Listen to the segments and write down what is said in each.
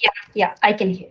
Yeah, I can hear.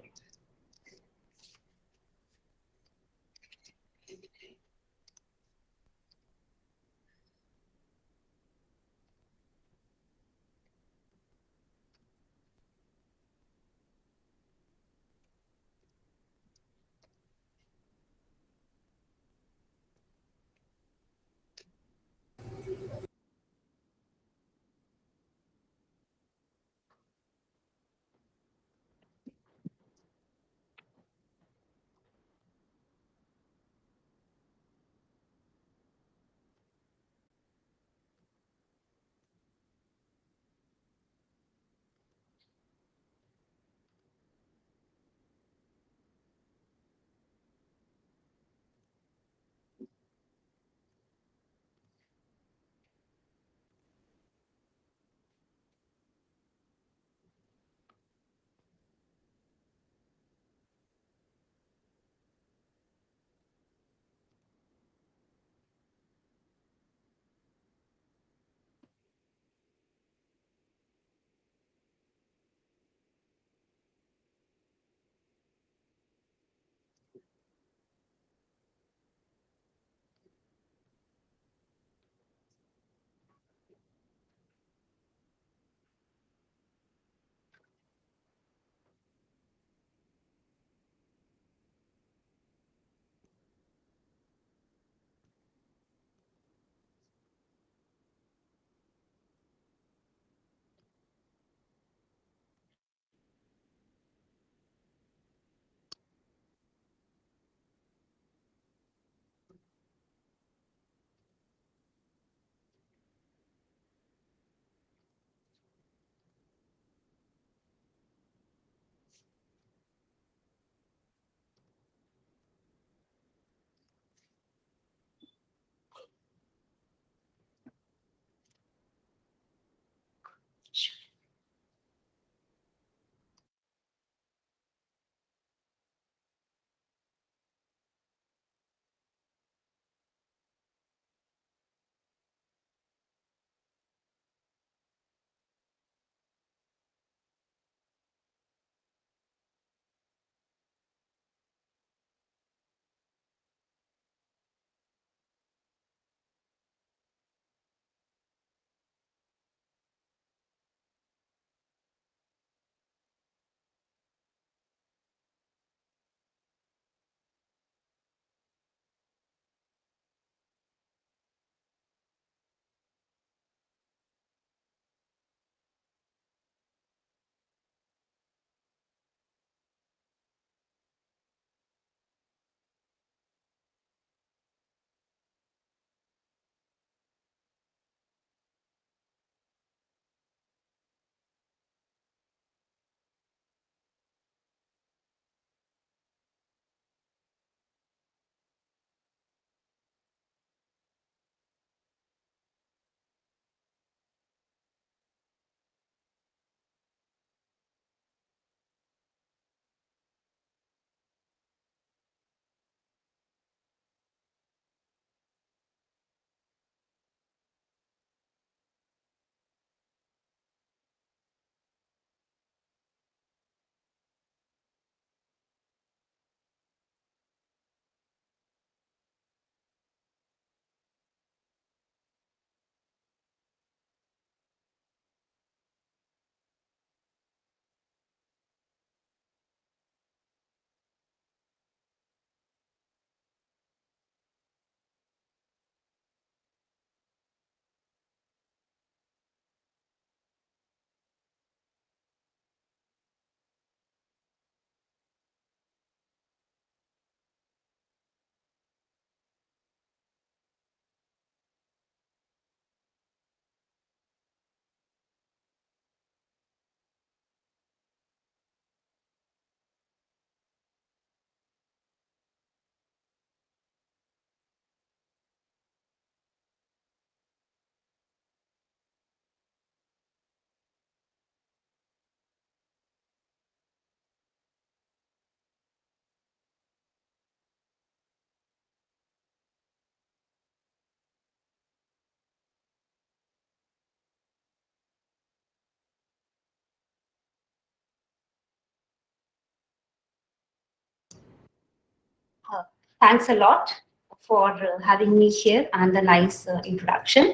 Thanks a lot for having me here and the nice introduction.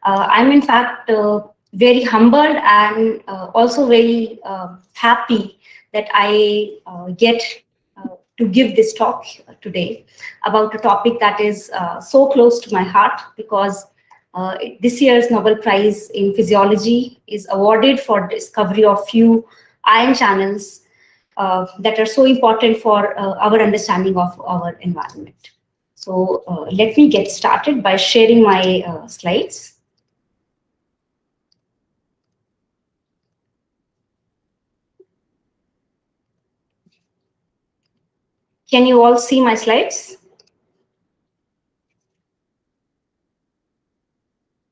I'm in fact very humbled and also very happy that I get to give this talk today about a topic that is so close to my heart because this year's Nobel Prize in Physiology is awarded for discovery of few ion channels that are so important for our understanding of our environment. So let me get started by sharing my slides. Can you all see my slides?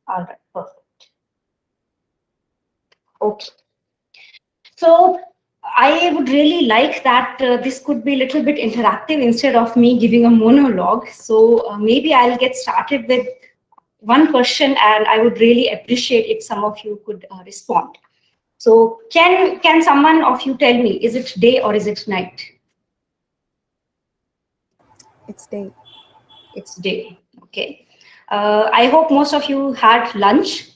All right, perfect. Okay. So I would really like that this could be a little bit interactive instead of me giving a monologue. So maybe I'll get started with one question, and I would really appreciate if some of you could respond. So can someone of you tell me, is it day or is it night? It's day. It's day, okay. I hope most of you had lunch.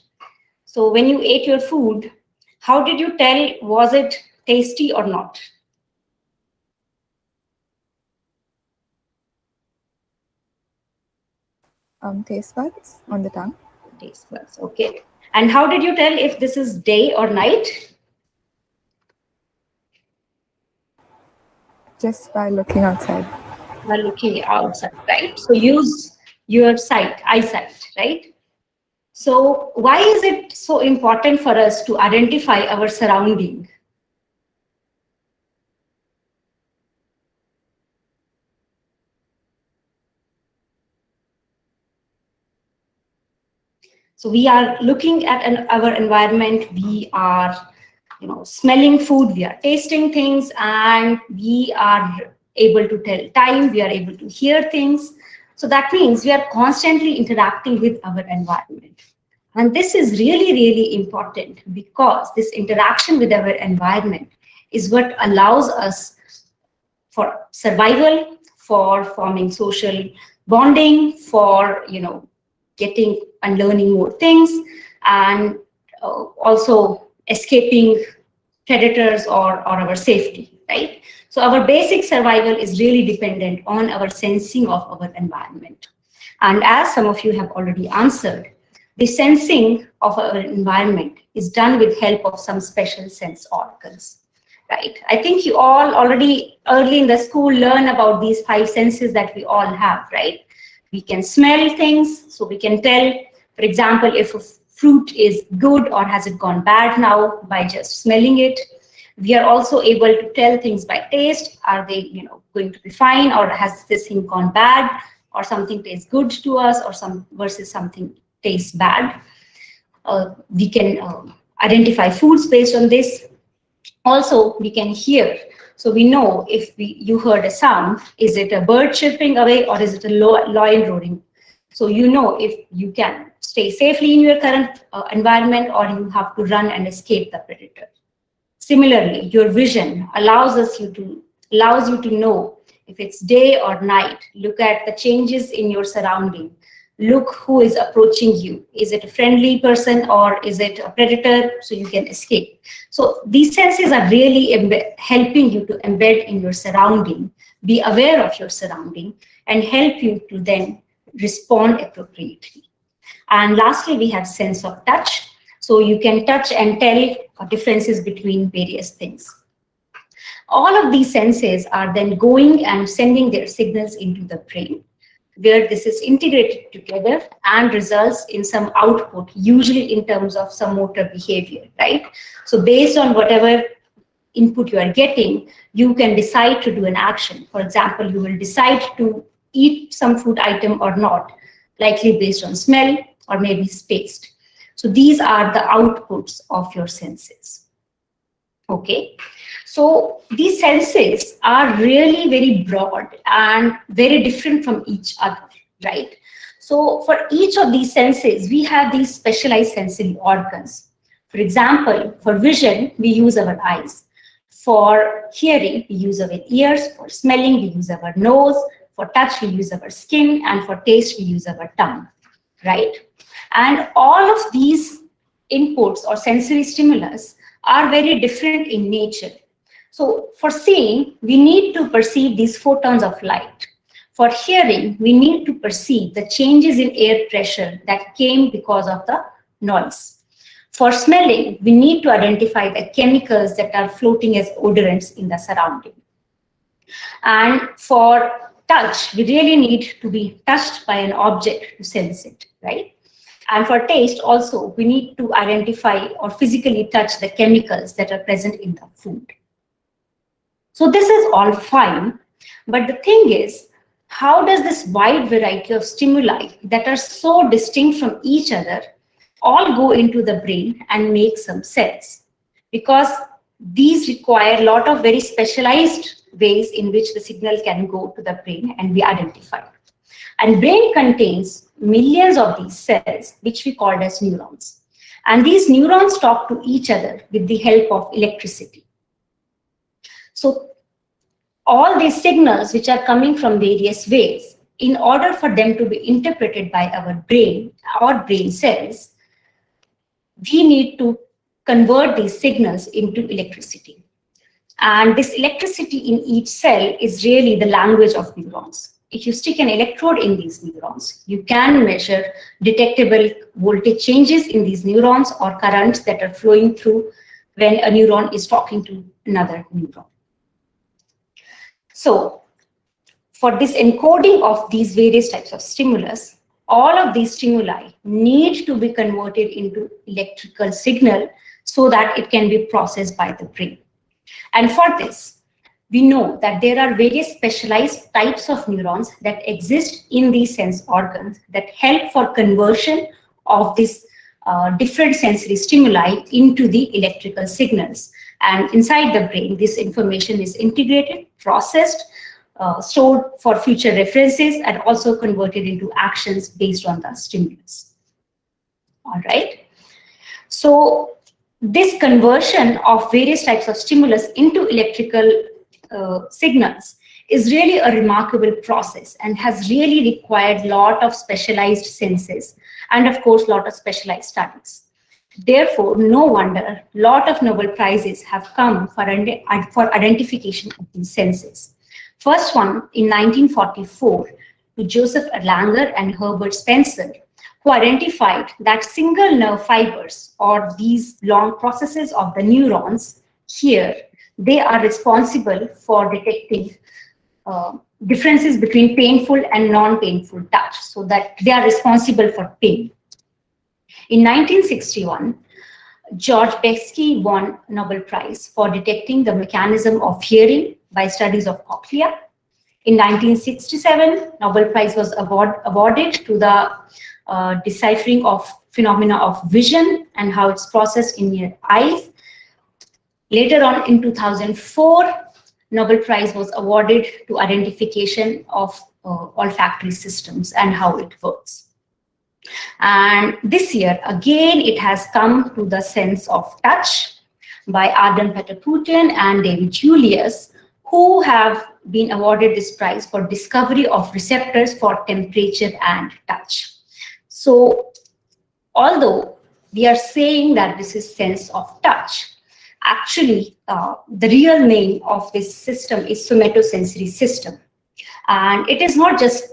So when you ate your food, how did you tell, was it tasty or not? Taste buds on the tongue. Taste buds, okay. And how did you tell if this is day or night? Just by looking outside. By looking outside, right? So use your eyesight, right? So why is it so important for us to identify our surrounding? So we are looking at our environment, we are smelling food, we are tasting things, and we are able to tell time, we are able to hear things. So that means we are constantly interacting with our environment. And this is really, really important because this interaction with our environment is what allows us for survival, for forming social bonding, for getting and learning more things, and also escaping predators or our safety, right? So our basic survival is really dependent on our sensing of our environment. And as some of you have already answered, the sensing of our environment is done with help of some special sense organs, right? I think you all already early in the school learn about these 5 senses that we all have, right? We can smell things, so we can tell, for example, if a fruit is good or has it gone bad now by just smelling it. We are also able to tell things by taste. Are they going to be fine, or has this thing gone bad, or something tastes good to us, or versus something tastes bad. We can identify foods based on this. Also, we can hear. So we know if you heard a sound, is it a bird chirping away or is it a lion roaring? So if you can stay safely in your current environment or you have to run and escape the predator. Similarly, your vision allows you to know if it's day or night. Look at the changes in your surrounding. Look who is approaching you. Is it a friendly person or is it a predator, so you can escape? So these senses are really helping you to embed in your surrounding, be aware of your surrounding, and help you to then respond appropriately. And lastly, we have sense of touch. So you can touch and tell differences between various things. All of these senses are then going and sending their signals into the brain, where this is integrated together and results in some output, usually in terms of some motor behavior, right? So based on whatever input you are getting, you can decide to do an action. For example, you will decide to eat some food item or not, likely based on smell or maybe taste. So these are the outputs of your senses. Okay. So these senses are really very broad and very different from each other, right? So for each of these senses, we have these specialized sensory organs. For example, for vision, we use our eyes. For hearing, we use our ears. For smelling, we use our nose. For touch, we use our skin, and for taste, we use our tongue, right? And all of these inputs or sensory stimulus are very different in nature. So for seeing, we need to perceive these photons of light. For hearing, we need to perceive the changes in air pressure that came because of the noise. For smelling, we need to identify the chemicals that are floating as odorants in the surrounding. And for touch, we really need to be touched by an object to sense it, right? And for taste also, we need to identify or physically touch the chemicals that are present in the food. So this is all fine, but the thing is, how does this wide variety of stimuli that are so distinct from each other all go into the brain and make some sense? Because these require a lot of very specialized ways in which the signal can go to the brain and be identified. And brain contains millions of these cells, which we call as neurons. And these neurons talk to each other with the help of electricity. So all these signals which are coming from various ways, in order for them to be interpreted by our brain or brain cells, we need to convert these signals into electricity. And this electricity in each cell is really the language of neurons. If you stick an electrode in these neurons, you can measure detectable voltage changes in these neurons or currents that are flowing through when a neuron is talking to another neuron. So for this encoding of these various types of stimulus, all of these stimuli need to be converted into electrical signal so that it can be processed by the brain. And for this, we know that there are various specialized types of neurons that exist in these sense organs that help for conversion of these different sensory stimuli into the electrical signals. And inside the brain, this information is integrated, processed, stored for future references, and also converted into actions based on the stimulus. All right. So this conversion of various types of stimulus into electrical signals is really a remarkable process and has really required a lot of specialized senses and, of course, a lot of specialized studies. Therefore, no wonder a lot of Nobel Prizes have come for identification of these senses. First one in 1944 to Joseph Erlanger and Herbert Spencer, who identified that single nerve fibers, or these long processes of the neurons here, they are responsible for detecting differences between painful and non-painful touch, so that they are responsible for pain. In 1961, George Betsky won Nobel Prize for detecting the mechanism of hearing by studies of cochlea. In 1967, Nobel Prize was awarded to the deciphering of phenomena of vision and how it's processed in your eyes. Later on in 2004, Nobel Prize was awarded to identification of olfactory systems and how it works. And this year, again, it has come to the sense of touch by Ardem, Patapoutian, and David Julius, who have been awarded this prize for discovery of receptors for temperature and touch. So, although we are saying that this is sense of touch, actually, the real name of this system is somatosensory system. And it is not just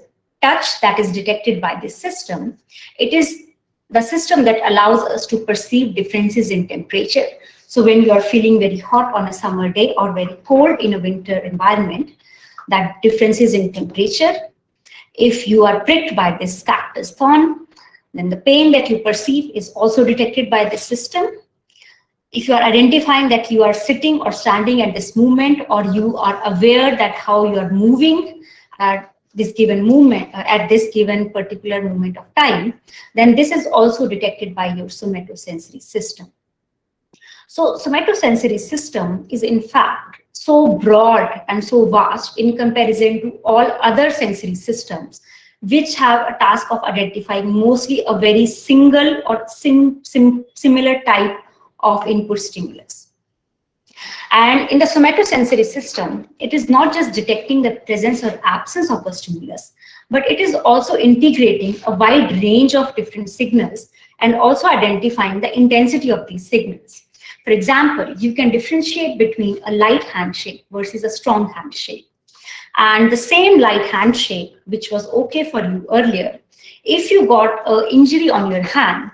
touch that is detected by this system. It is the system that allows us to perceive differences in temperature. So when you are feeling very hot on a summer day or very cold in a winter environment, that differences in temperature. If you are pricked by this cactus thorn, then the pain that you perceive is also detected by the system. If you are identifying that you are sitting or standing at this movement, or you are aware that how you are moving at this given movement, at this given particular moment of time, then this is also detected by your somatosensory system. So somatosensory system is in fact so broad and so vast in comparison to all other sensory systems, which have a task of identifying mostly a very single or similar type of input stimulus. And in the somatosensory system, it is not just detecting the presence or absence of a stimulus, but it is also integrating a wide range of different signals and also identifying the intensity of these signals. For example, you can differentiate between a light handshake versus a strong handshake. And the same light handshake, which was okay for you earlier, if you got an injury on your hand,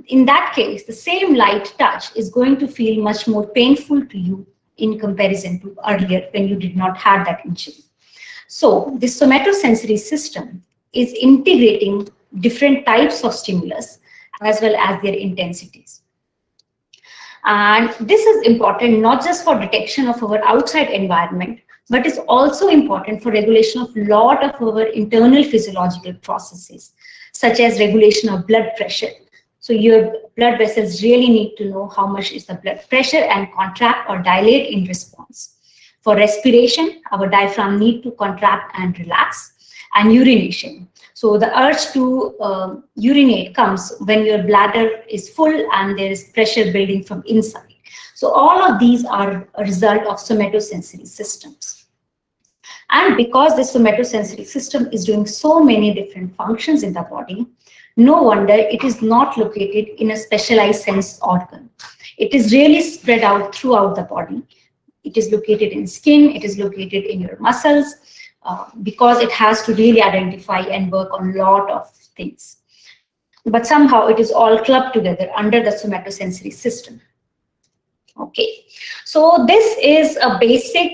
in that case, the same light touch is going to feel much more painful to you in comparison to earlier when you did not have that injury. So this somatosensory system is integrating different types of stimulus as well as their intensities. And this is important not just for detection of our outside environment, but is also important for regulation of a lot of our internal physiological processes, such as regulation of blood pressure. So your blood vessels really need to know how much is the blood pressure and contract or dilate in response. For respiration, our diaphragm need to contract and relax. And urination. So the urge to urinate comes when your bladder is full and there is pressure building from inside. So all of these are a result of somatosensory systems. And because this somatosensory system is doing so many different functions in the body, no wonder it is not located in a specialized sense organ. It is really spread out throughout the body. It is located in skin, it is located in your muscles, because it has to really identify and work on a lot of things. But somehow it is all clubbed together under the somatosensory system. Okay, so this is a basic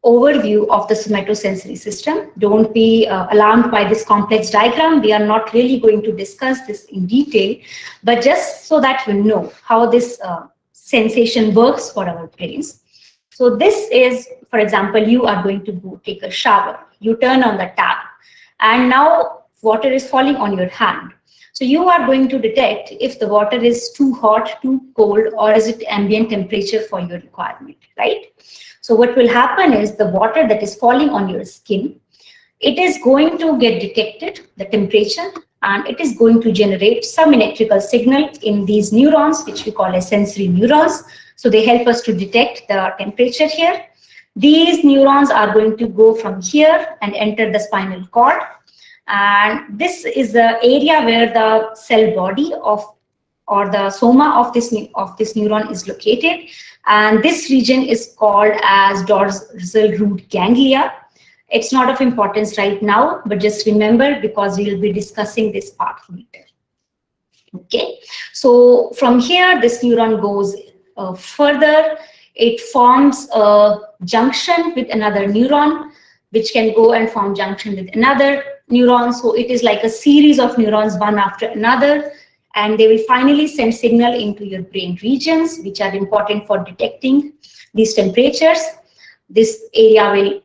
overview of the somatosensory system. Don't be alarmed by this complex diagram. We are not really going to discuss this in detail, but just so that you know how this sensation works for our brains. So this is, for example, you are going to go take a shower. You turn on the tap, and now water is falling on your hand. So you are going to detect if the water is too hot, too cold, or is it ambient temperature for your requirement, right? So what will happen is the water that is falling on your skin, it is going to get detected, the temperature, and it is going to generate some electrical signal in these neurons, which we call as sensory neurons. So they help us to detect the temperature here. These neurons are going to go from here and enter the spinal cord. And this is the area where the cell body of or the soma of this neuron is located. And this region is called as dorsal root ganglia. It's not of importance right now, but just remember because we will be discussing this part later. Okay, so from here, this neuron goes further. It forms a junction with another neuron, which can go and form junction with another neuron. So it is like a series of neurons, one after another, and they will finally send signal into your brain regions, which are important for detecting these temperatures. This area will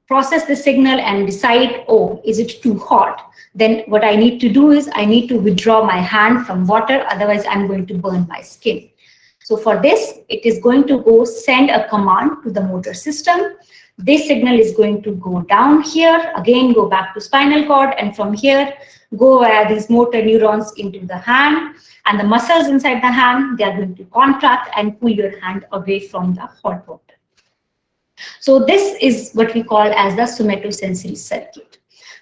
process the signal and decide, oh, is it too hot? Then what I need to do is I need to withdraw my hand from water, otherwise I'm going to burn my skin. So for this, it is going to go send a command to the motor system. This signal is going to go down here, again go back to spinal cord, and from here go via these motor neurons into the hand, and the muscles inside the hand, they are going to contract and pull your hand away from the hot water. So this is what we call as the somatosensory circuit.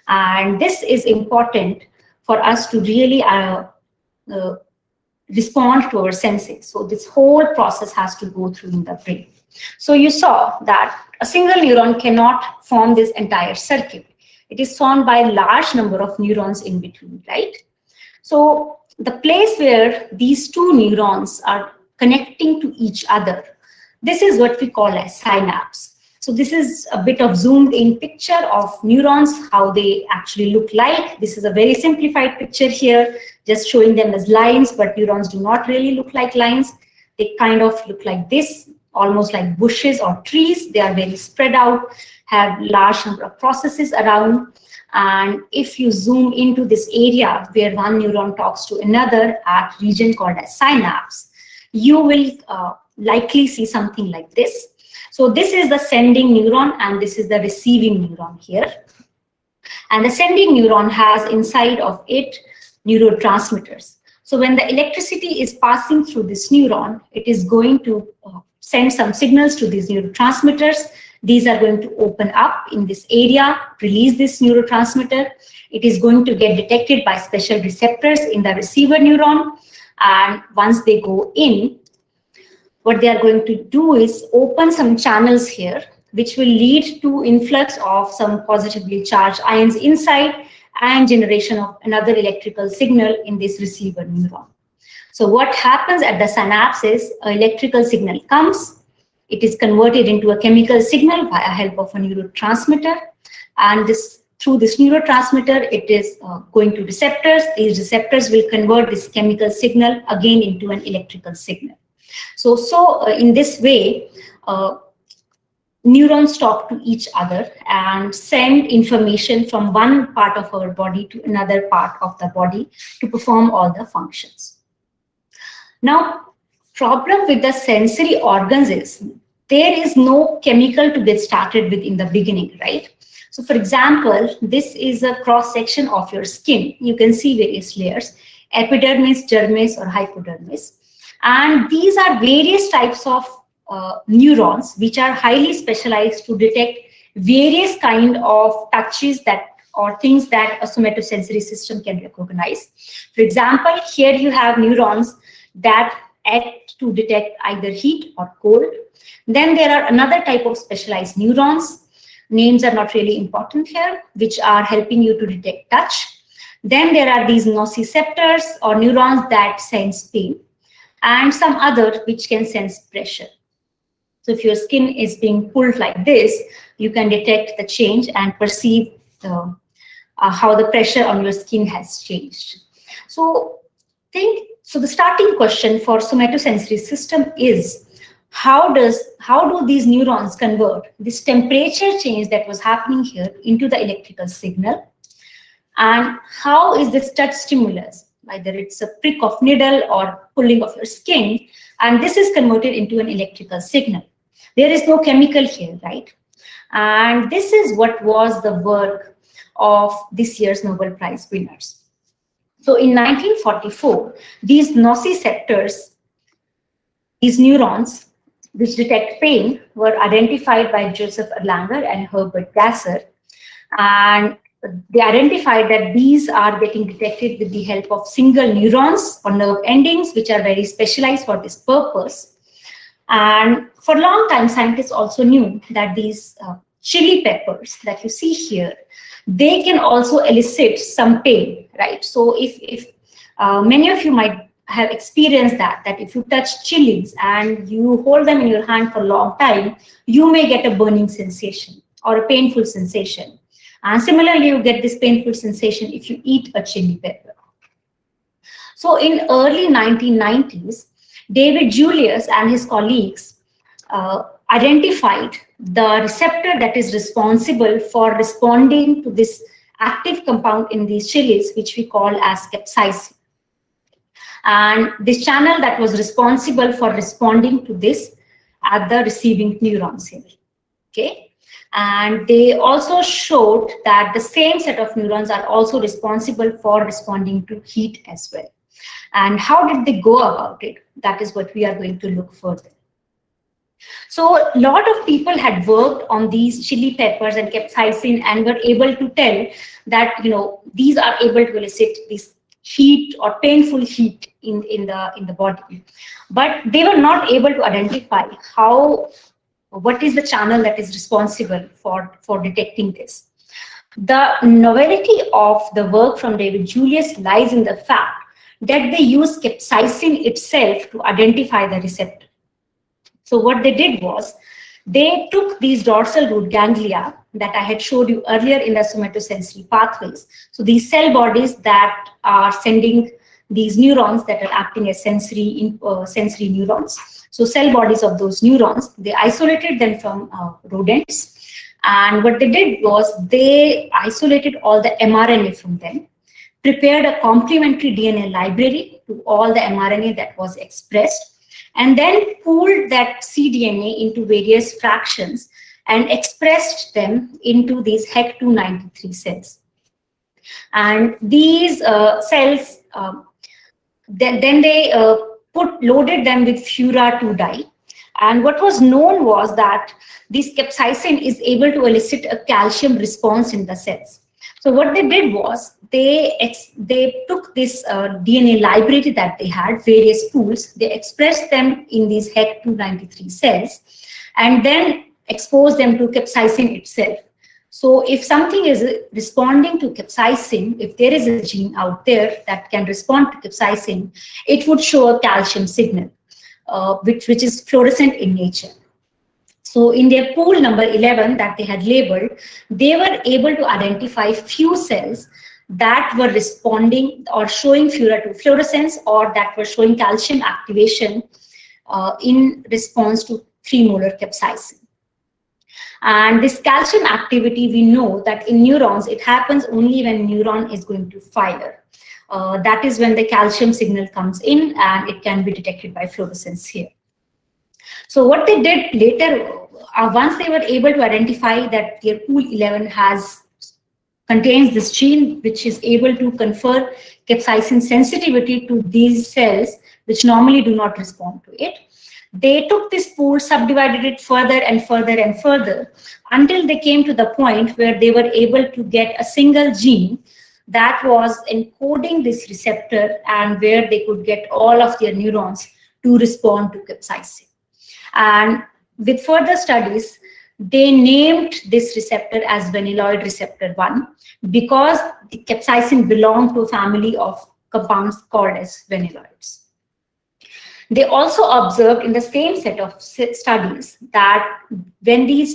And this is important for us to really respond to our senses. So this whole process has to go through in the brain. So you saw that a single neuron cannot form this entire circuit. It is formed by a large number of neurons in between, right? So the place where these two neurons are connecting to each other, this is what we call as synapse. So this is a bit of zoomed in picture of neurons, how they actually look like. This is a very simplified picture here, just showing them as lines, but neurons do not really look like lines. They kind of look like this, almost like bushes or trees. They are very spread out, have large number of processes around. And if you zoom into this area where one neuron talks to another at region called as synapse, you will likely see something like this. So this is the sending neuron and this is the receiving neuron here. And the sending neuron has inside of it neurotransmitters. So when the electricity is passing through this neuron, it is going to send some signals to these neurotransmitters. These are going to open up in this area, release this neurotransmitter. It is going to get detected by special receptors in the receiver neuron. And once they go in, what they are going to do is open some channels here, which will lead to influx of some positively charged ions inside and generation of another electrical signal in this receiver neuron. So what happens at the synapses, an electrical signal comes, it is converted into a chemical signal by help of a neurotransmitter, and through this neurotransmitter, it is going to receptors. These receptors will convert this chemical signal again into an electrical signal. So in this way, neurons talk to each other and send information from one part of our body to another part of the body to perform all the functions. Now, problem with the sensory organs is there is no chemical to get started with in the beginning, right? So for example, this is a cross section of your skin. You can see various layers, epidermis, dermis, or hypodermis. And these are various types of neurons which are highly specialized to detect various kind of touches that or things that a somatosensory system can recognize. For example, here you have neurons that act to detect either heat or cold. Then there are another type of specialized neurons. Names are not really important here, which are helping you to detect touch. Then there are these nociceptors or neurons that sense pain, and some other which can sense pressure. So if your skin is being pulled like this, you can detect the change and perceive how the pressure on your skin has changed. So the starting question for somatosensory system is, how do these neurons convert this temperature change that was happening here into the electrical signal? And how is this touch stimulus, either it's a prick of needle or pulling of your skin, and this is converted into an electrical signal? There is no chemical here, right? And this is what was the work of this year's Nobel Prize winners. So in 1944, these nociceptors, these neurons which detect pain, were identified by Joseph Erlanger and Herbert Gasser. And they identified that these are getting detected with the help of single neurons or nerve endings, which are very specialized for this purpose. And for a long time, scientists also knew that these chili peppers that you see here, they can also elicit some pain, right? So if many of you might have experienced that if you touch chilies and you hold them in your hand for a long time, you may get a burning sensation or a painful sensation. And similarly, you get this painful sensation if you eat a chili pepper. So in early 1990s, David Julius and his colleagues identified the receptor that is responsible for responding to this active compound in these chilies, which we call as capsaicin. And this channel that was responsible for responding to this at the receiving neurons here, okay? And they also showed that the same set of neurons are also responsible for responding to heat as well. And how did they go about it? That is what we are going to look further. So a lot of people had worked on these chili peppers and capsaicin and were able to tell that, you know, these are able to elicit this heat or painful heat in the body. But they were not able to identify what is the channel that is responsible for detecting this. The novelty of the work from David Julius lies in the fact that they use capsaicin itself to identify the receptor. So what they did was, they took these dorsal root ganglia that I had showed you earlier in the somatosensory pathways. So these cell bodies that are sending these neurons that are acting as sensory neurons. So cell bodies of those neurons, they isolated them from rodents. And what they did was, they isolated all the mRNA from them, prepared a complementary DNA library to all the mRNA that was expressed, and then pooled that cDNA into various fractions and expressed them into these HEC293 cells. And these cells, then they loaded them with Fura2 dye And what was known was that this capsaicin is able to elicit a calcium response in the cells. So what they did was they took this DNA library that they had, various pools, they expressed them in these HEC293 cells, and then exposed them to capsaicin itself. So if something is responding to capsaicin, if there is a gene out there that can respond to capsaicin, it would show a calcium signal, which is fluorescent in nature. So in their pool number 11 that they had labeled, they were able to identify few cells that were responding or showing fluorescence, or that were showing calcium activation in response to 3 molar capsaicin. And this calcium activity, we know that in neurons, it happens only when neuron is going to fire. That is when the calcium signal comes in, and it can be detected by fluorescence here. So what they did later, once they were able to identify that their pool 11 contains this gene which is able to confer capsaicin sensitivity to these cells which normally do not respond to it, they took this pool, subdivided it further and further and further until they came to the point where they were able to get a single gene that was encoding this receptor, and where they could get all of their neurons to respond to capsaicin. And with further studies, they named this receptor as vanilloid receptor 1 because the capsaicin belonged to a family of compounds called as vanilloids. They also observed in the same set of studies that when these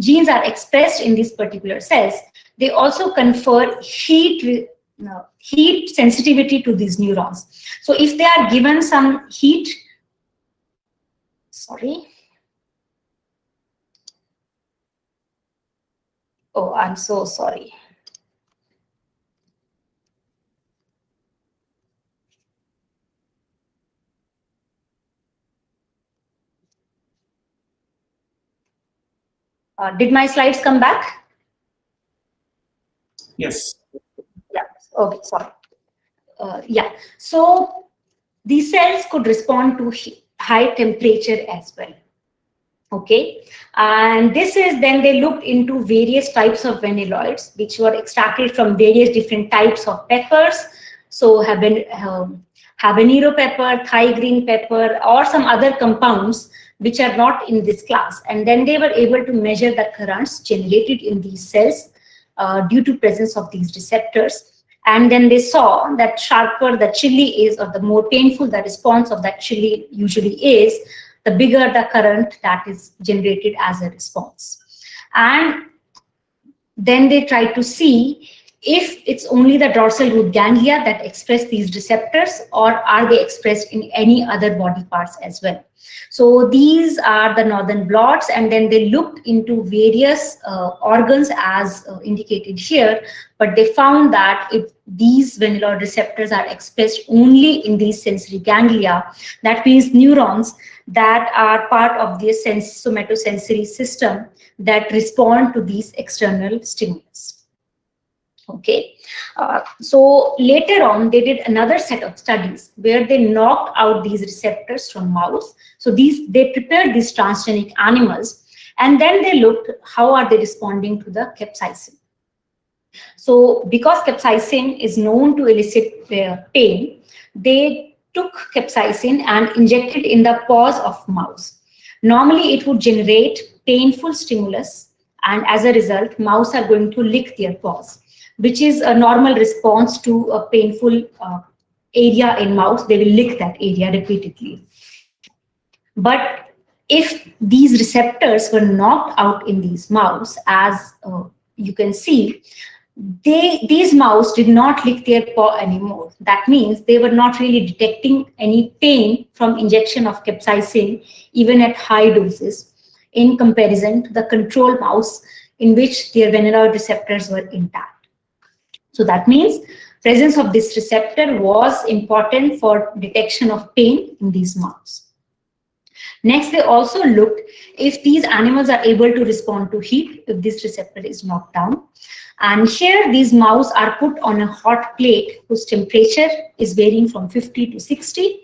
genes are expressed in these particular cells, they also confer heat sensitivity to these neurons. So if they are given some heat, Oh, I'm so sorry. Did my slides come back? Yes. Yeah. Okay, sorry. Yeah. So these cells could respond to high temperature as well. Okay, and this is then they looked into various types of vanilloids which were extracted from various different types of peppers. So habanero pepper, Thai green pepper, or some other compounds which are not in this class. And then they were able to measure the currents generated in these cells due to presence of these receptors. And then they saw that sharper the chili is, or the more painful the response of that chili usually is, the bigger the current that is generated as a response. And then they tried to see if it's only the dorsal root ganglia that express these receptors, or are they expressed in any other body parts as well. So these are the northern blots, and then they looked into various organs as indicated here, but they found that if these vanilloid receptors are expressed only in these sensory ganglia, that means neurons that are part of the somatosensory system that respond to these external stimulus. Okay, so later on they did another set of studies where they knocked out these receptors from mouse. So they prepared these transgenic animals, and then they looked how are they responding to the capsaicin. So because capsaicin is known to elicit pain, they took capsaicin and injected in the paws of mouse. Normally it would generate painful stimulus, and as a result mouse are going to lick their paws, which is a normal response to a painful area in mouse. They will lick that area repeatedly. But if these receptors were knocked out in these mouse, as you can see, these mouse did not lick their paw anymore. That means they were not really detecting any pain from injection of capsaicin, even at high doses, in comparison to the control mouse in which their vanilloid receptors were intact. So that means presence of this receptor was important for detection of pain in these mouse. Next, they also looked if these animals are able to respond to heat if this receptor is knocked down. And here these mouse are put on a hot plate whose temperature is varying from 50 to 60.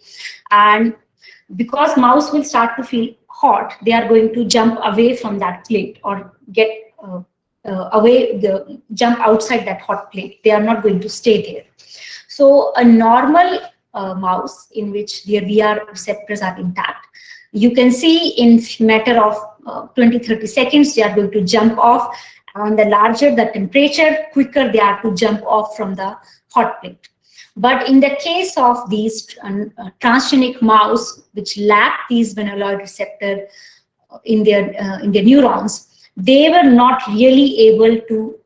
And because mouse will start to feel hot, they are going to jump away from that plate or get jump outside that hot plate. They are not going to stay there. So a normal mouse in which their VR receptors are intact, you can see in matter of 20-30 seconds, they are going to jump off, and the larger the temperature, quicker they are to jump off from the hot plate. But in the case of these transgenic mouse, which lack these vanilloid receptor in their neurons, they were not really able to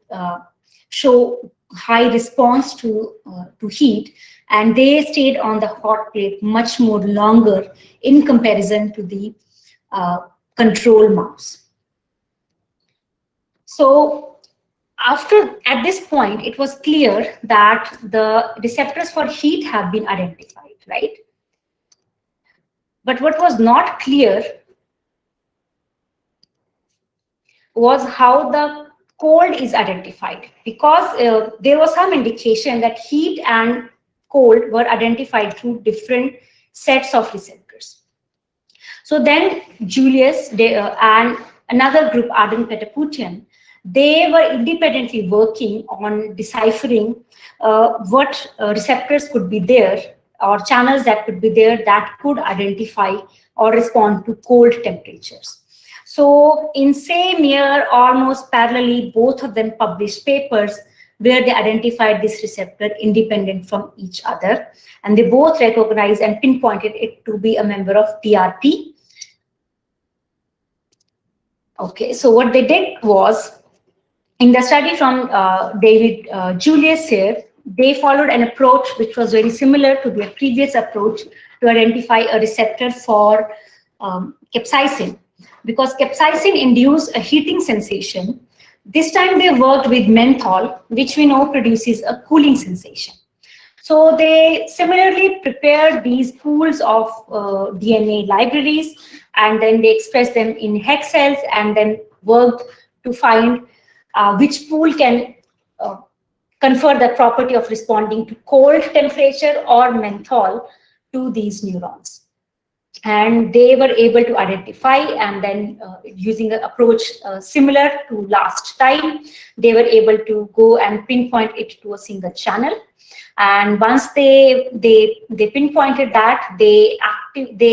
show high response to heat, and they stayed on the hot plate much more longer in comparison to the control mouse. So at this point, it was clear that the receptors for heat have been identified, right? But what was not clear was how the cold is identified, because there was some indication that heat and cold were identified through different sets of receptors. So then Julius and another group, Ardem Patapoutian, they were independently working on deciphering what receptors could be there, or channels that could be there that could identify or respond to cold temperatures. So in same year, almost parallelly, both of them published papers where they identified this receptor independent from each other, and they both recognized and pinpointed it to be a member of TRP. Okay, so what they did was, in the study from David Julius here, they followed an approach which was very similar to their previous approach to identify a receptor for capsaicin, because capsaicin induced a heating sensation. This time they worked with menthol, which we know produces a cooling sensation. So they similarly prepared these pools of DNA libraries, and then they expressed them in hex cells, and then worked to find which pool can confer the property of responding to cold temperature or menthol to these neurons. And they were able to identify, and then using an approach similar to last time, they were able to go and pinpoint it to a single channel. And once they pinpointed that, they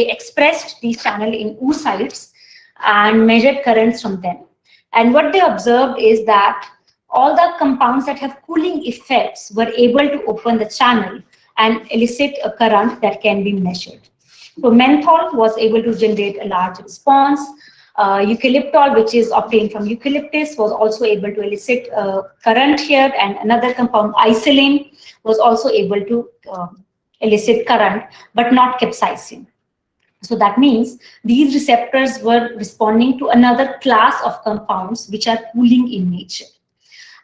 expressed these channel in oocytes and measured currents from them. And what they observed is that all the compounds that have cooling effects were able to open the channel and elicit a current that can be measured. So menthol was able to generate a large response. Eucalyptol, which is obtained from eucalyptus, was also able to elicit current here, and another compound, isolane, was also able to elicit current, but not capsaicin. So that means these receptors were responding to another class of compounds which are cooling in nature.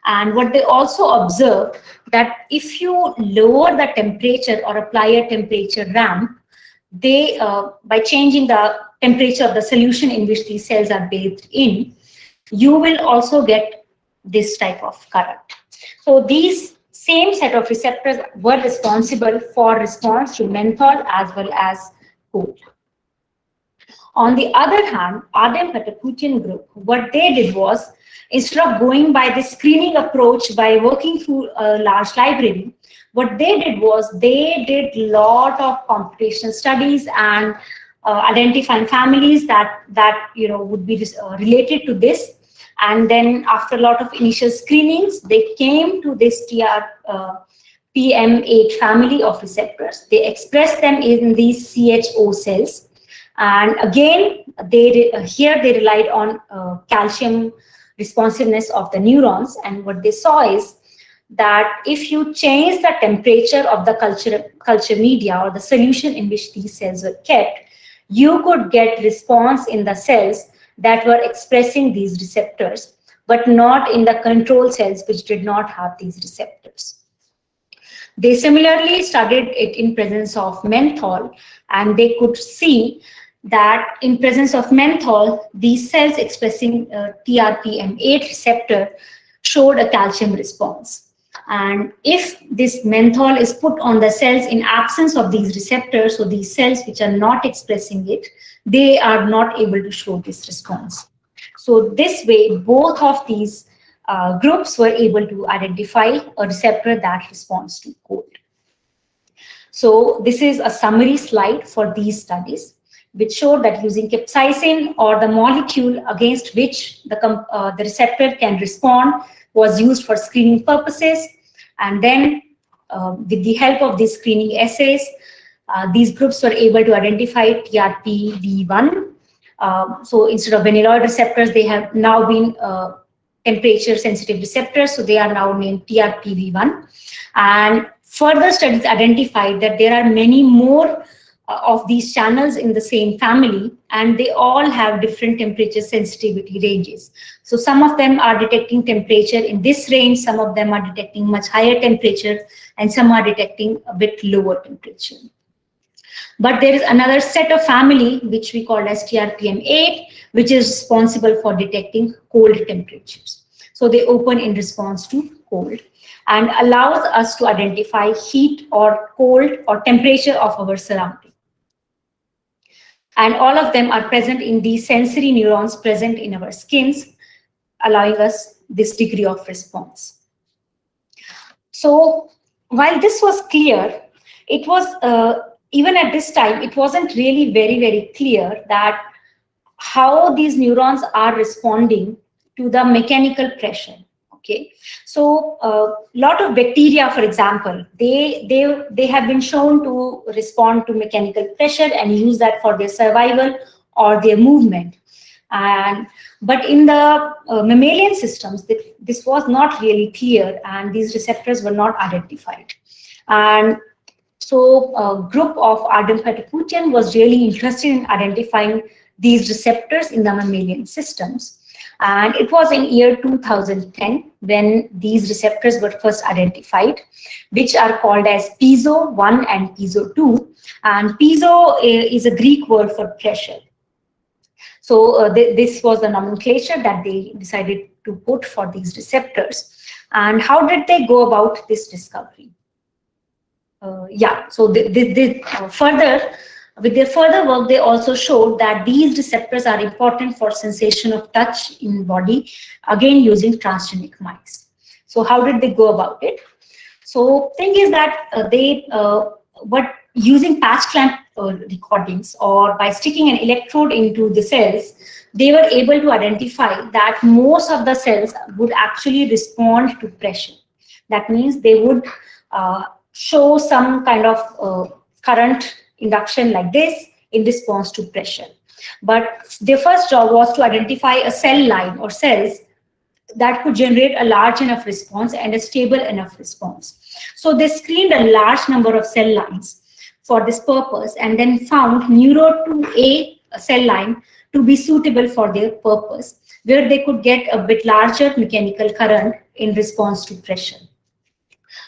And what they also observed, that if you lower the temperature or apply a temperature ramp, they by changing the temperature of the solution in which these cells are bathed in, you will also get this type of current. So these same set of receptors were responsible for response to menthol as well as cold. On the other hand, Ardem Patapoutian group, what they did was, instead of going by the screening approach by working through a large library, what they did was they did a lot of computational studies and identifying families that would be related to this. And then after a lot of initial screenings, they came to this TRPM8 family of receptors. They expressed them in these CHO cells. And again, here they relied on calcium responsiveness of the neurons. And what they saw is that if you change the temperature of the culture media or the solution in which these cells were kept, you could get response in the cells that were expressing these receptors, but not in the control cells which did not have these receptors. They similarly studied it in presence of menthol, and they could see that in presence of menthol, these cells expressing TRPM8 receptor showed a calcium response. And if this menthol is put on the cells in absence of these receptors, so these cells which are not expressing it, they are not able to show this response. So this way, both of these groups were able to identify a receptor that responds to cold. So this is a summary slide for these studies, which showed that using capsaicin, or the molecule against which the receptor can respond, was used for screening purposes. And then with the help of these screening assays, these groups were able to identify TRPV1. So instead of vanilloid receptors, they have now been temperature sensitive receptors, so they are now named TRPV1. And further studies identified that there are many more of these channels in the same family, and they all have different temperature sensitivity ranges. So some of them are detecting temperature in this range, some of them are detecting much higher temperature, and some are detecting a bit lower temperature. But there is another set of family which we call as TRPM8, which is responsible for detecting cold temperatures. So they open in response to cold and allows us to identify heat or cold or temperature of our surrounding. And all of them are present in these sensory neurons present in our skins, allowing us this degree of response. So while this was clear, it was even at this time, it wasn't really very, very clear that how these neurons are responding to the mechanical pressure. Okay, so a lot of bacteria, for example, they have been shown to respond to mechanical pressure and use that for their survival or their movement. But in the mammalian systems, this was not really clear, and these receptors were not identified. And so a group of Ardem Patapoutian was really interested in identifying these receptors in the mammalian systems. And it was in year 2010 when these receptors were first identified, which are called as Piezo 1 and Piezo 2. And Piezo is a Greek word for pressure. So this was the nomenclature that they decided to put for these receptors. And how did they go about this discovery? So with their further work, they also showed that these receptors are important for sensation of touch in body, again using transgenic mice. So how did they go about it? So thing is that using patch clamp recordings, or by sticking an electrode into the cells, they were able to identify that most of the cells would actually respond to pressure. That means they would show some kind of current induction like this in response to pressure. But their first job was to identify a cell line or cells that could generate a large enough response and a stable enough response. So they screened a large number of cell lines for this purpose, and then found Neuro 2A cell line to be suitable for their purpose, where they could get a bit larger mechanical current in response to pressure.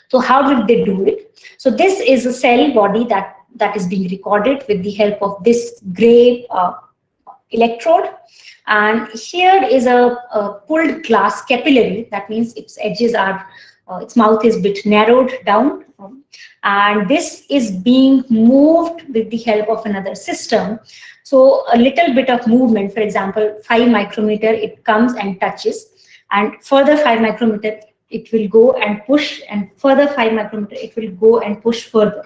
So how did they do it? So this is a cell body that is being recorded with the help of this gray electrode. And here is a pulled glass capillary. That means its edges are, its mouth is a bit narrowed down. And this is being moved with the help of another system. So a little bit of movement, for example, 5 micrometer, it comes and touches, and further 5 micrometer, it will go and push, and further 5 micrometer, it will go and push further.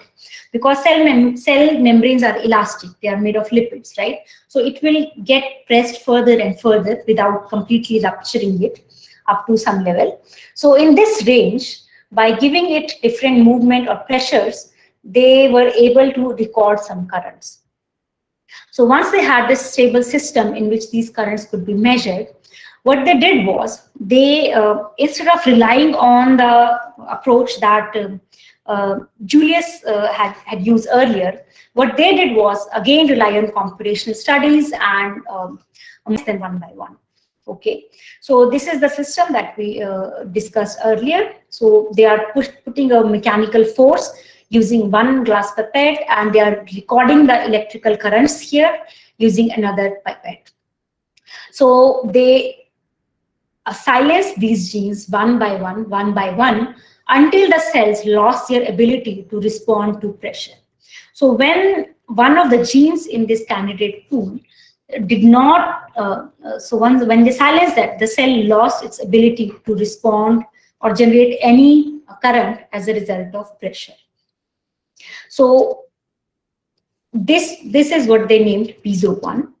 Because cell membranes are elastic, they are made of lipids, right? So it will get pressed further and further without completely rupturing it up to some level. So in this range, by giving it different movement or pressures, they were able to record some currents. So once they had this stable system in which these currents could be measured, what they did was, they instead of relying on the approach that Julius had used earlier, what they did was again rely on computational studies and then one by one. Okay, so this is the system that we discussed earlier. So they are putting a mechanical force using one glass pipette, and they are recording the electrical currents here using another pipette. So they silence these genes one by one until the cells lost their ability to respond to pressure. So when one of the genes in this candidate pool did not, when they silenced that, the cell lost its ability to respond or generate any current as a result of pressure. So this is what they named Piezo 1.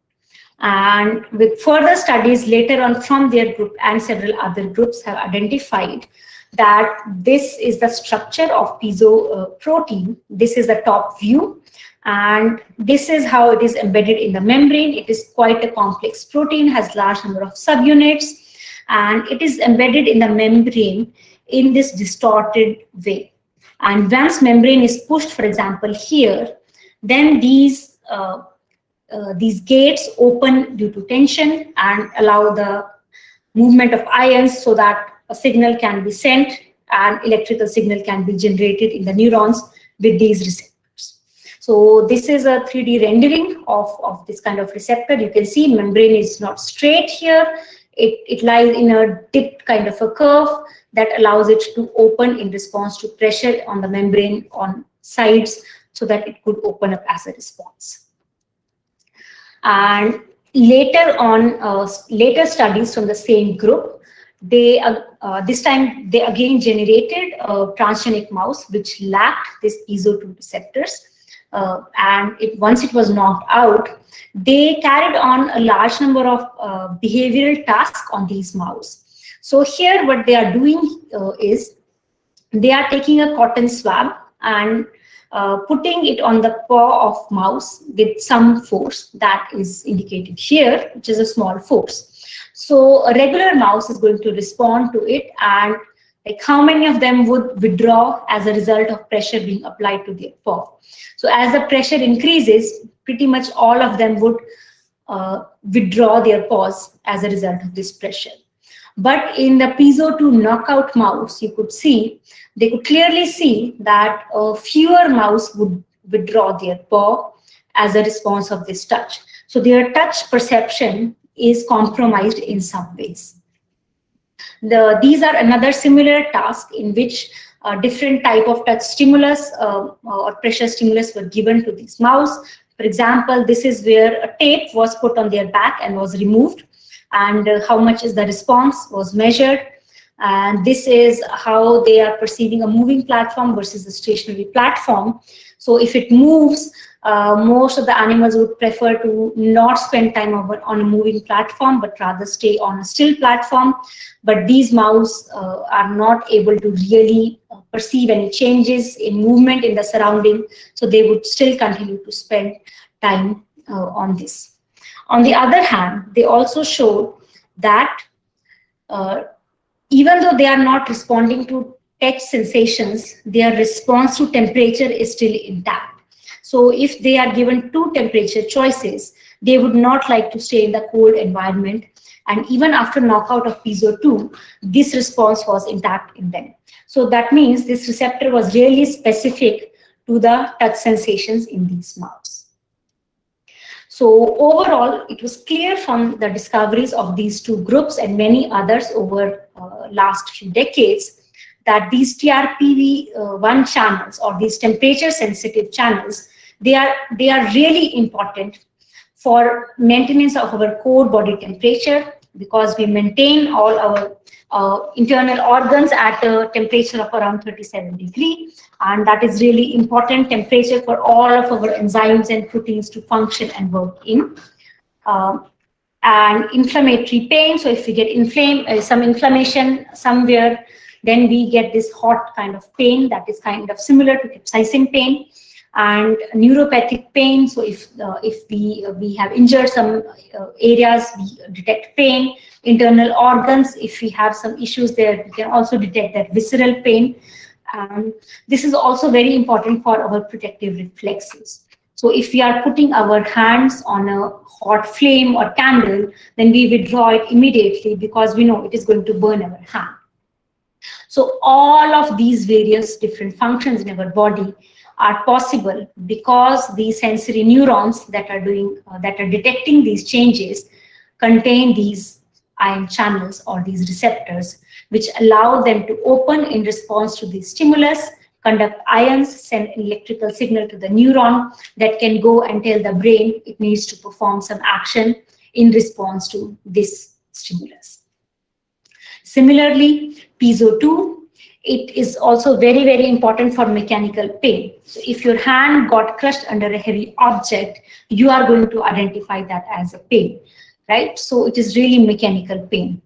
And with further studies later on from their group and several other groups have identified that this is the structure of piezo protein. This is the top view, and this is how it is embedded in the membrane. It is quite a complex protein, has large number of subunits, and it is embedded in the membrane in this distorted way. And once membrane is pushed, for example, here, then these gates open due to tension and allow the movement of ions so that a signal can be sent and electrical signal can be generated in the neurons with these receptors. So this is a 3D rendering of this kind of receptor. You can see membrane is not straight here. It lies in a dipped kind of a curve that allows it to open in response to pressure on the membrane on sides so that it could open up as a response. And later on, later studies from the same group, they this time they again generated a transgenic mouse which lacked this Piezo 2 receptors, and once it was knocked out, they carried on a large number of behavioral tasks on these mouse. So here what they are doing is they are taking a cotton swab and putting it on the paw of mouse with some force that is indicated here, which is a small force. So a regular mouse is going to respond to it, and like how many of them would withdraw as a result of pressure being applied to their paw. So as the pressure increases, pretty much all of them would withdraw their paws as a result of this pressure. But in the Piezo 2 knockout mouse, you could see, they could clearly see that fewer mouse would withdraw their paw as a response of this touch. So their touch perception is compromised in some ways. These are another similar task in which different type of touch stimulus or pressure stimulus were given to this mouse. For example, this is where a tape was put on their back and was removed, and how much is the response was measured. And this is how they are perceiving a moving platform versus a stationary platform. So if it moves, most of the animals would prefer to not spend time on a moving platform, but rather stay on a still platform. But these mouse are not able to really perceive any changes in movement in the surrounding, so they would still continue to spend time on this. On the other hand, they also showed that even though they are not responding to touch sensations, their response to temperature is still intact. So if they are given two temperature choices, they would not like to stay in the cold environment. And even after knockout of Piezo 2, this response was intact in them. So that means this receptor was really specific to the touch sensations in these mouse. So overall, it was clear from the discoveries of these two groups and many others over last few decades that these TRPV1 channels, or these temperature sensitive channels, they are really important for maintenance of our core body temperature, because we maintain all our internal organs at a temperature of around 37 degrees, and that is really important temperature for all of our enzymes and proteins to function and work in. And inflammatory pain, so if we get some inflammation somewhere, then we get this hot kind of pain that is kind of similar to capsaicin pain. And neuropathic pain, so if we have injured some areas, we detect pain. Internal organs, if we have some issues there, we can also detect that visceral pain. And this is also very important for our protective reflexes. So if we are putting our hands on a hot flame or candle, then we withdraw it immediately because we know it is going to burn our hand. So all of these various different functions in our body are possible because the sensory neurons that are detecting these changes contain these ion channels or these receptors, which allow them to open in response to the stimulus, conduct ions, send an electrical signal to the neuron that can go and tell the brain it needs to perform some action in response to this stimulus. Similarly, Piezo 2, it is also very, very important for mechanical pain. So if your hand got crushed under a heavy object, you are going to identify that as a pain, right? So it is really mechanical pain.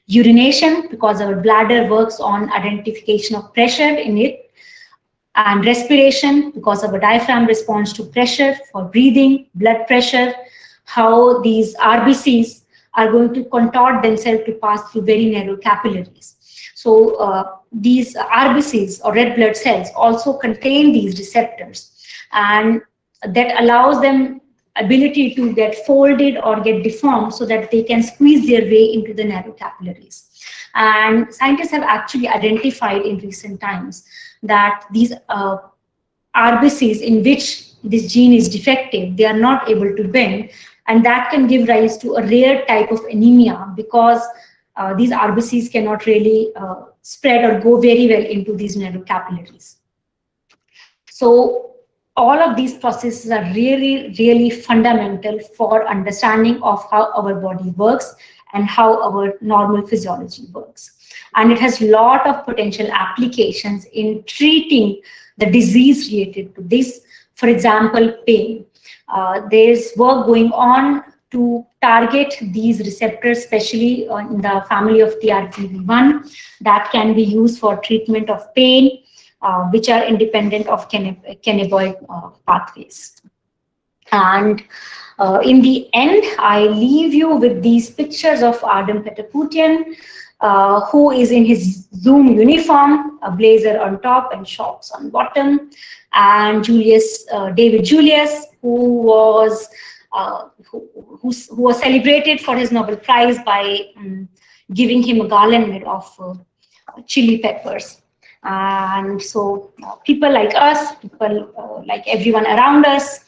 Urination, because our bladder works on identification of pressure in it, and respiration, because our diaphragm responds to pressure for breathing, blood pressure, how these RBCs are going to contort themselves to pass through very narrow capillaries. So these RBCs or red blood cells also contain these receptors, and that allows them ability to get folded or get deformed so that they can squeeze their way into the narrow capillaries. And scientists have actually identified in recent times that these RBCs in which this gene is defective, they are not able to bend, and that can give rise to a rare type of anemia because these RBCs cannot really spread or go very well into these narrow capillaries. So all of these processes are really, really fundamental for understanding of how our body works and how our normal physiology works. And it has a lot of potential applications in treating the disease related to this. For example, pain. There's work going on to target these receptors, especially in the family of TRPV1, that can be used for treatment of pain, which are independent of cannabinoid pathways. And in the end, I leave you with these pictures of Ardem Patapoutian, who is in his Zoom uniform, a blazer on top and shorts on bottom, and Julius, David Julius, who was celebrated for his Nobel Prize by giving him a garland made of chili peppers. And so people like us, people like everyone around us,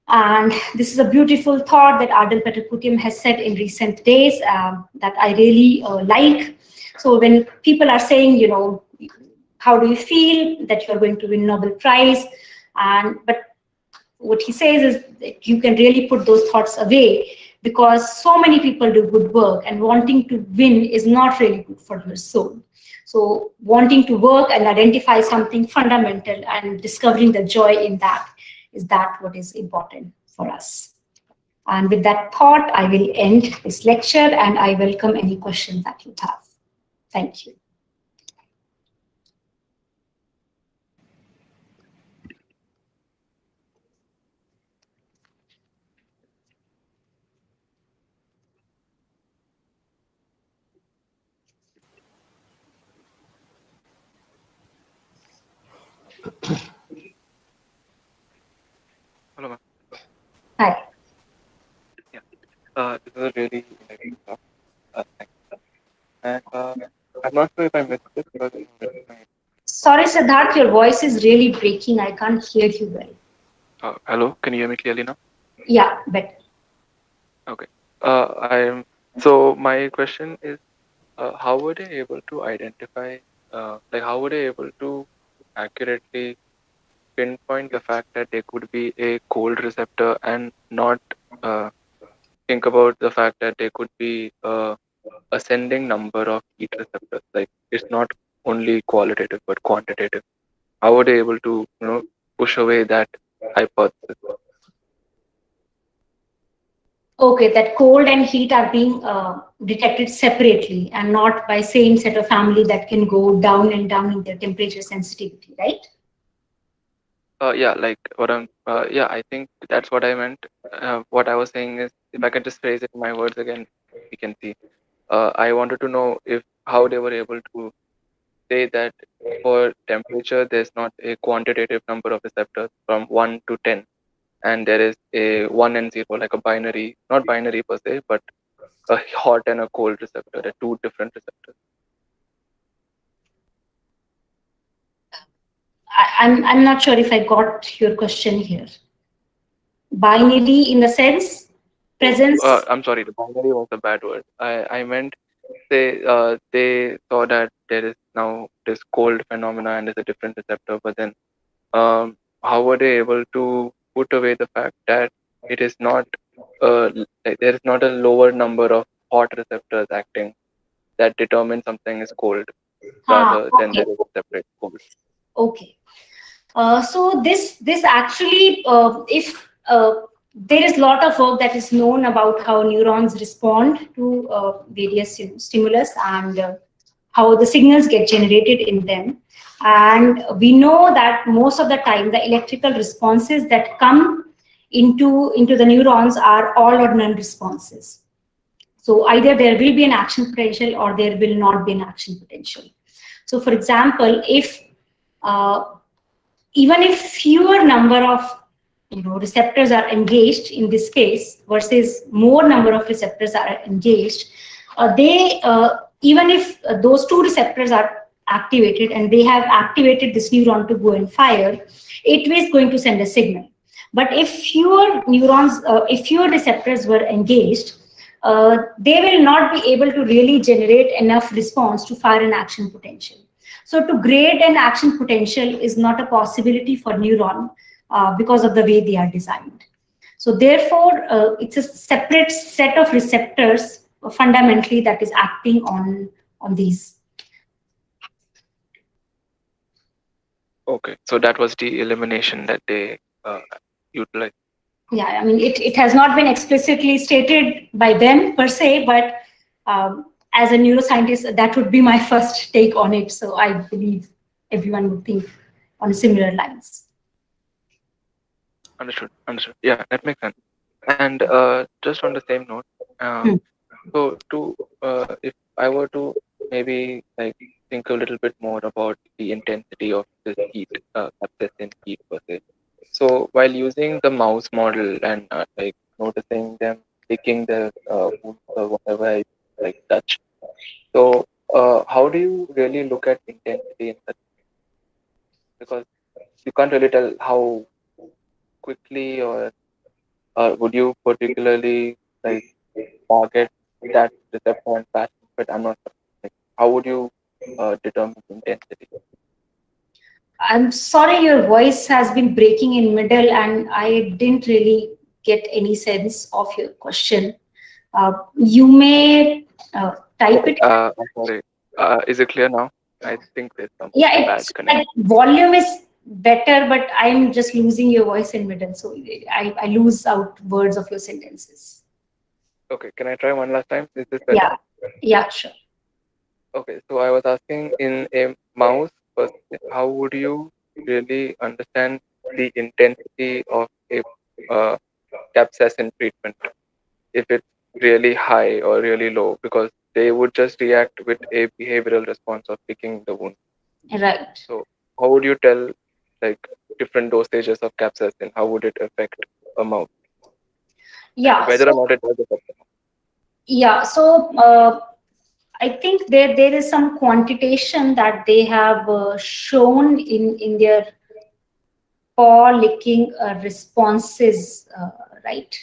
and this is a beautiful thought that Ardem Patapoutian has said in recent days that I really like. So when people are saying, you know, how do you feel that you're going to win Nobel Prize? But what he says is that you can really put those thoughts away because so many people do good work, and wanting to win is not really good for your soul. So wanting to work and identify something fundamental and discovering the joy in that is that what is important for us. And with that thought, I will end this lecture and I welcome any questions that you have. Thank you. Hello, ma'am. Hi. Yeah. This is a really interesting talk. Thank you. And I'm not sure if I missed this because Sorry, Siddharth, your voice is really breaking. I can't hear you well. hello, can you hear me clearly now? Yeah, better. Okay. So my question is, how were they able to identify, like how were they able to accurately pinpoint the fact that there could be a cold receptor and not think about the fact that there could be ascending number of heat receptors? Like it's not only qualitative but quantitative. How were they able to, push away that hypothesis? Okay, that cold and heat are being detected separately and not by same set of family that can go down and down in their temperature sensitivity, right? Yeah, like what yeah, I think that's what I meant. What I was saying is, if I can just phrase it in my words again, we can see. I wanted to know if how they were able to say that for temperature, there's not a quantitative number of receptors from 1 to 10, and there is a 1 and 0, like a binary, not binary per se, but a hot and a cold receptor, the two different receptors. I'm not sure if I got your question here. Binary in the sense? presence. I'm sorry, the binary was a bad word. I meant they saw that there is now this cold phenomena and there's a different receptor, but then how were they able to put away the fact that it is not like there is not a lower number of hot receptors acting that determine something is cold rather than Okay. there is a separate cold. Okay. So this actually, if there is a lot of work that is known about how neurons respond to various stimulus and how the signals get generated in them. And we know that most of the time the electrical responses that come into the neurons are all or none responses. So either there will be an action potential or there will not be an action potential. So for example, if uh, even if fewer number of receptors are engaged in this case versus more number of receptors are engaged, they even if those two receptors are activated and they have activated this neuron to go and fire, it is going to send a signal. But if fewer neurons, if fewer receptors were engaged, they will not be able to really generate enough response to fire an action potential. So to grade an action potential is not a possibility for neuron because of the way they are designed. So therefore, it's a separate set of receptors fundamentally that is acting on these. Okay, so that was the elimination that they utilized. Yeah, I mean, it has not been explicitly stated by them per se, but as a neuroscientist, that would be my first take on it. So I believe everyone would think on similar lines. Understood. Understood. Yeah, that makes sense. And just on the same note, so if I were to maybe like think a little bit more about the intensity of this heat, abscess heat per se. So while using the mouse model and like noticing them licking the wounds or whatever I like touch. So how do you really look at intensity in such, because you can't really tell how quickly or would you particularly like target that receptor and passive, but I'm not sure. Like, how would you determine intensity? I'm sorry, your voice has been breaking in middle, and I didn't really get any sense of your question. You may type it. I'm sorry. Is it clear now? I think there's some Yeah, bad it's connection. like volume is better, but I'm just losing your voice in middle, so I lose out words of your sentences. Okay, can I try one last time? Is this better? Yeah, sure. Okay, so I was asking in a mouse, first, how would you really understand the intensity of a capsaicin treatment? If it's really high or really low, because they would just react with a behavioral response of picking the wound. Right. So how would you tell like different dosages of capsaicin? How would it affect a mouse? Yeah. And whether or not it does affect the mouse? Yeah. So I think there is some quantitation that they have shown in their paw licking responses, right?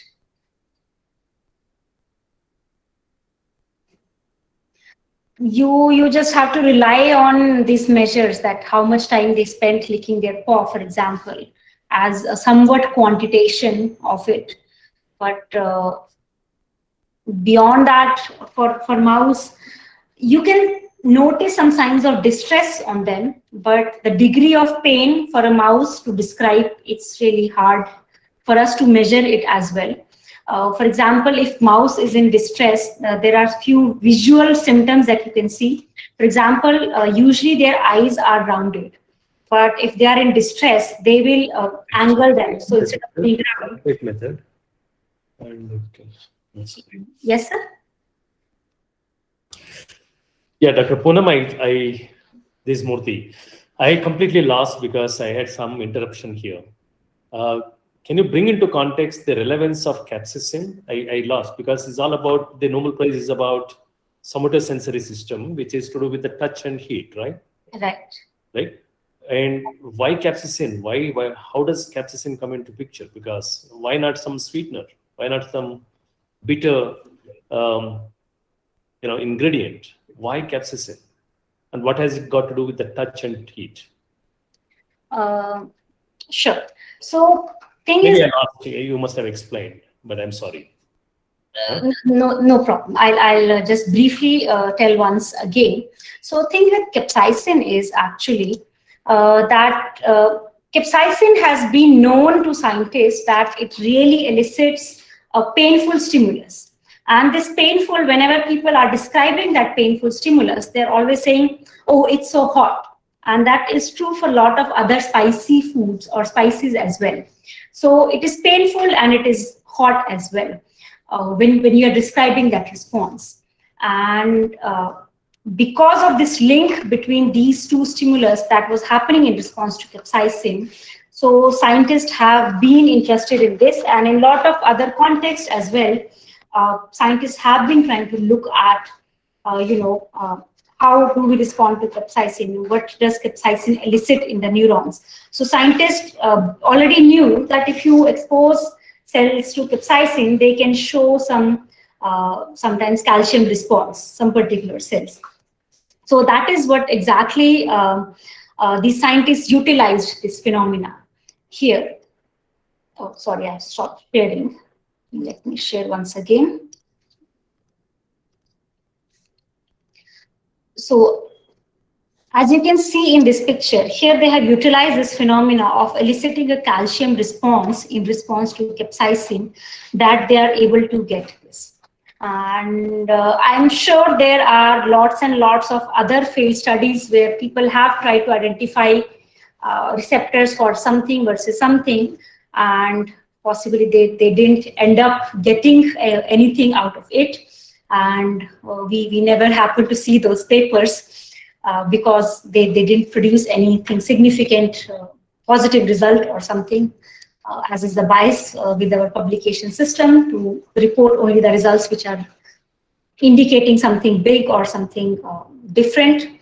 You just have to rely on these measures, that how much time they spent licking their paw, for example, as a somewhat quantitation of it. But beyond that, for mouse, you can notice some signs of distress on them, but the degree of pain for a mouse to describe, it's really hard for us to measure it as well. For example, if mouse is in distress, there are few visual symptoms that you can see. For example, usually their eyes are rounded, but if they are in distress, they will angle them. So instead of being round. Method. And okay. Yes, sir. Yeah, Dr. Poonam, this is Murthy. I completely lost because I had some interruption here. Can you bring into context the relevance of capsaicin? I lost because it's all about, the Nobel Prize is about somatosensory system, which is to do with the touch and heat, right? Right. And why capsaicin? Why? How does capsaicin come into picture? Because why not some sweetener? Why not some bitter, ingredient. Why capsaicin? And what has it got to do with the touch and heat? Sure. So thing Maybe is, I asked you, you must have explained, but I'm sorry. Huh? no problem. I'll just briefly tell once again. So thing with capsaicin is actually that capsaicin has been known to scientists that it really elicits a painful stimulus. And this painful, whenever people are describing that painful stimulus, they're always saying, oh, it's so hot. And that is true for a lot of other spicy foods or spices as well. So it is painful and it is hot as well when you are describing that response. And because of this link between these two stimulus that was happening in response to capsaicin, so scientists have been interested in this, and in a lot of other contexts as well, scientists have been trying to look at, how do we respond to capsaicin? What does capsaicin elicit in the neurons? So scientists already knew that if you expose cells to capsaicin, they can show some sometimes calcium response, some particular cells. So that is what exactly the scientists utilized this phenomena here. Oh, sorry, I stopped sharing. Let me share once again. So as you can see in this picture, here they have utilized this phenomena of eliciting a calcium response in response to capsaicin, that they are able to get this. And I'm sure there are lots and lots of other field studies where people have tried to identify receptors for something versus something, and possibly they didn't end up getting anything out of it. And we never happened to see those papers because they didn't produce anything significant, positive result or something, as is the bias with our publication system to report only the results which are indicating something big or something different.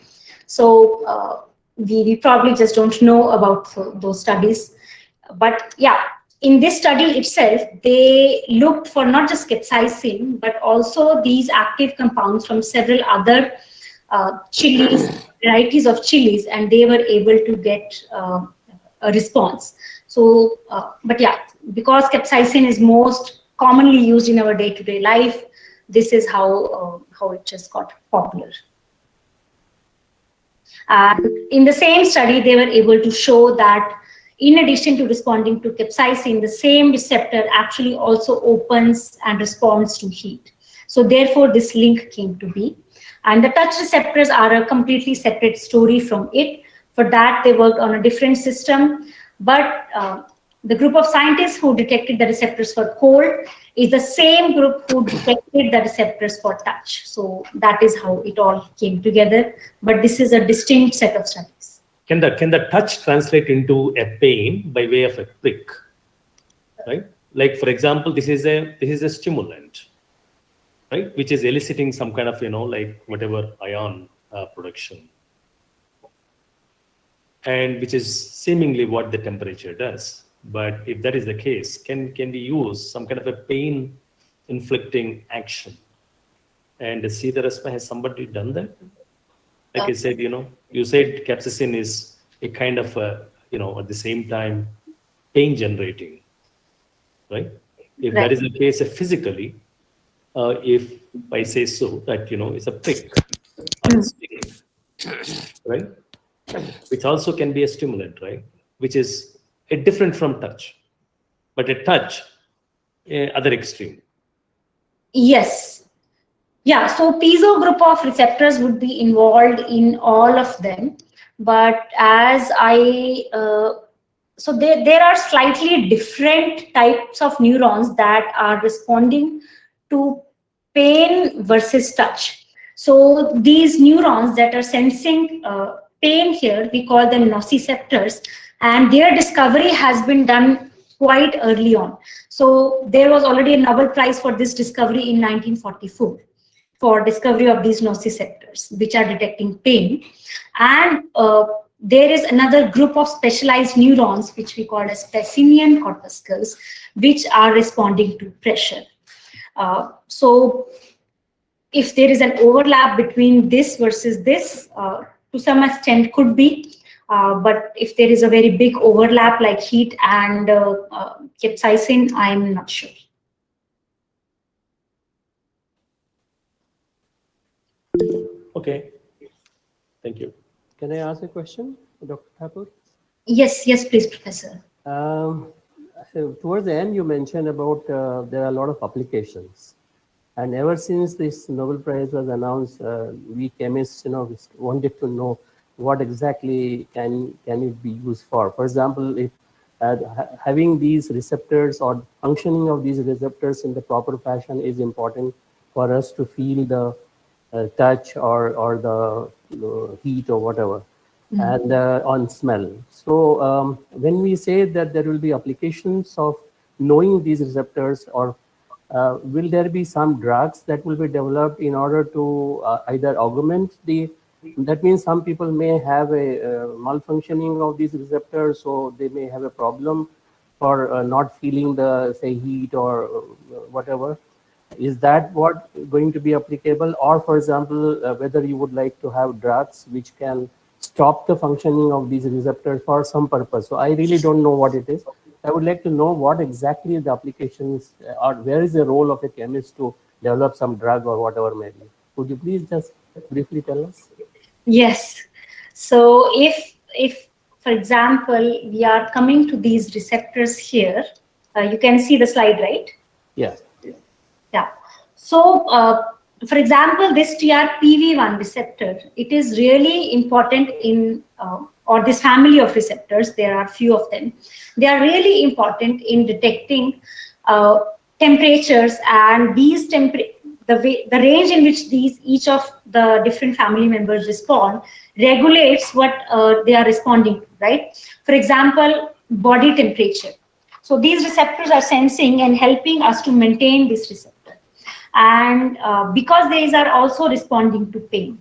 So we probably just don't know about those studies. But yeah, in this study itself, they looked for not just capsaicin, but also these active compounds from several other chilies, varieties of chilies, and they were able to get a response. So, but yeah, because capsaicin is most commonly used in our day-to-day life, this is how it just got popular. And in the same study, they were able to show that in addition to responding to capsaicin, the same receptor actually also opens and responds to heat. So therefore, this link came to be. And the touch receptors are a completely separate story from it. For that, they worked on a different system. But the group of scientists who detected the receptors for cold is the same group who detected the receptors for touch. So that is how it all came together. But this is a distinct set of studies. Can the touch translate into a pain by way of a prick, right? Like, for example, this is a stimulant, right, which is eliciting some kind of like whatever ion production, and which is seemingly what the temperature does. But if that is the case, can we use some kind of a pain inflicting action and see the response? Has somebody done that? Like I said, you said capsaicin is a kind of at the same time pain generating, right? If that is the case, physically, if I say so, that it's a prick or a sting, right? Which also can be a stimulant, right? Which is different from touch, but a touch, other extreme. Yes. Yeah, so Piezo group of receptors would be involved in all of them. But as so there are slightly different types of neurons that are responding to pain versus touch. So these neurons that are sensing pain here, we call them nociceptors, and their discovery has been done quite early on. So there was already a Nobel Prize for this discovery in 1944 for discovery of these nociceptors, which are detecting pain. And there is another group of specialized neurons, which we call as Pacinian corpuscles, which are responding to pressure. So if there is an overlap between this versus this, to some extent could be, but if there is a very big overlap like heat and capsaicin, I'm not sure. Okay, thank you. Can I ask a question, Dr. Thakur? Yes, please, Professor. So towards the end, you mentioned about there are a lot of applications, and ever since this Nobel Prize was announced, we chemists, wanted to know what exactly can it be used for. For example, if having these receptors or functioning of these receptors in the proper fashion is important for us to feel the touch or the heat or whatever. And on smell. So when we say that there will be applications of knowing these receptors, or will there be some drugs that will be developed in order to either augment that means some people may have a malfunctioning of these receptors, so they may have a problem for not feeling the, say, heat or whatever. Is that what going to be applicable? Or for example, whether you would like to have drugs which can stop the functioning of these receptors for some purpose. So I really don't know what it is. I would like to know what exactly the applications or where is the role of a chemist to develop some drug or whatever may be. Could you please just briefly tell us? Yes. So if for example, we are coming to these receptors here, you can see the slide, right? Yes. Yeah. So, for example, this TRPV1 receptor, it is really important in, or this family of receptors, there are few of them, they are really important in detecting temperatures, and these the range in which each of the different family members respond regulates what they are responding to, right? For example, body temperature. So these receptors are sensing and helping us to maintain this receptor. And because these are also responding to pain.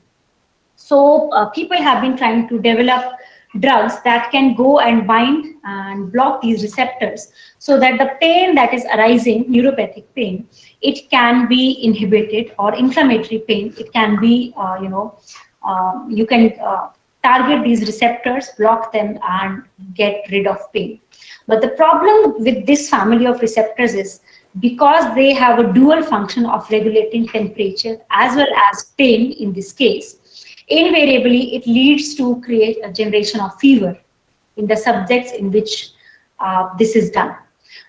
So people have been trying to develop drugs that can go and bind and block these receptors so that the pain that is arising, neuropathic pain, it can be inhibited, or inflammatory pain, it can be, you can target these receptors, block them, and get rid of pain. But the problem with this family of receptors is because they have a dual function of regulating temperature as well as pain in this case, invariably it leads to create a generation of fever in the subjects in which this is done.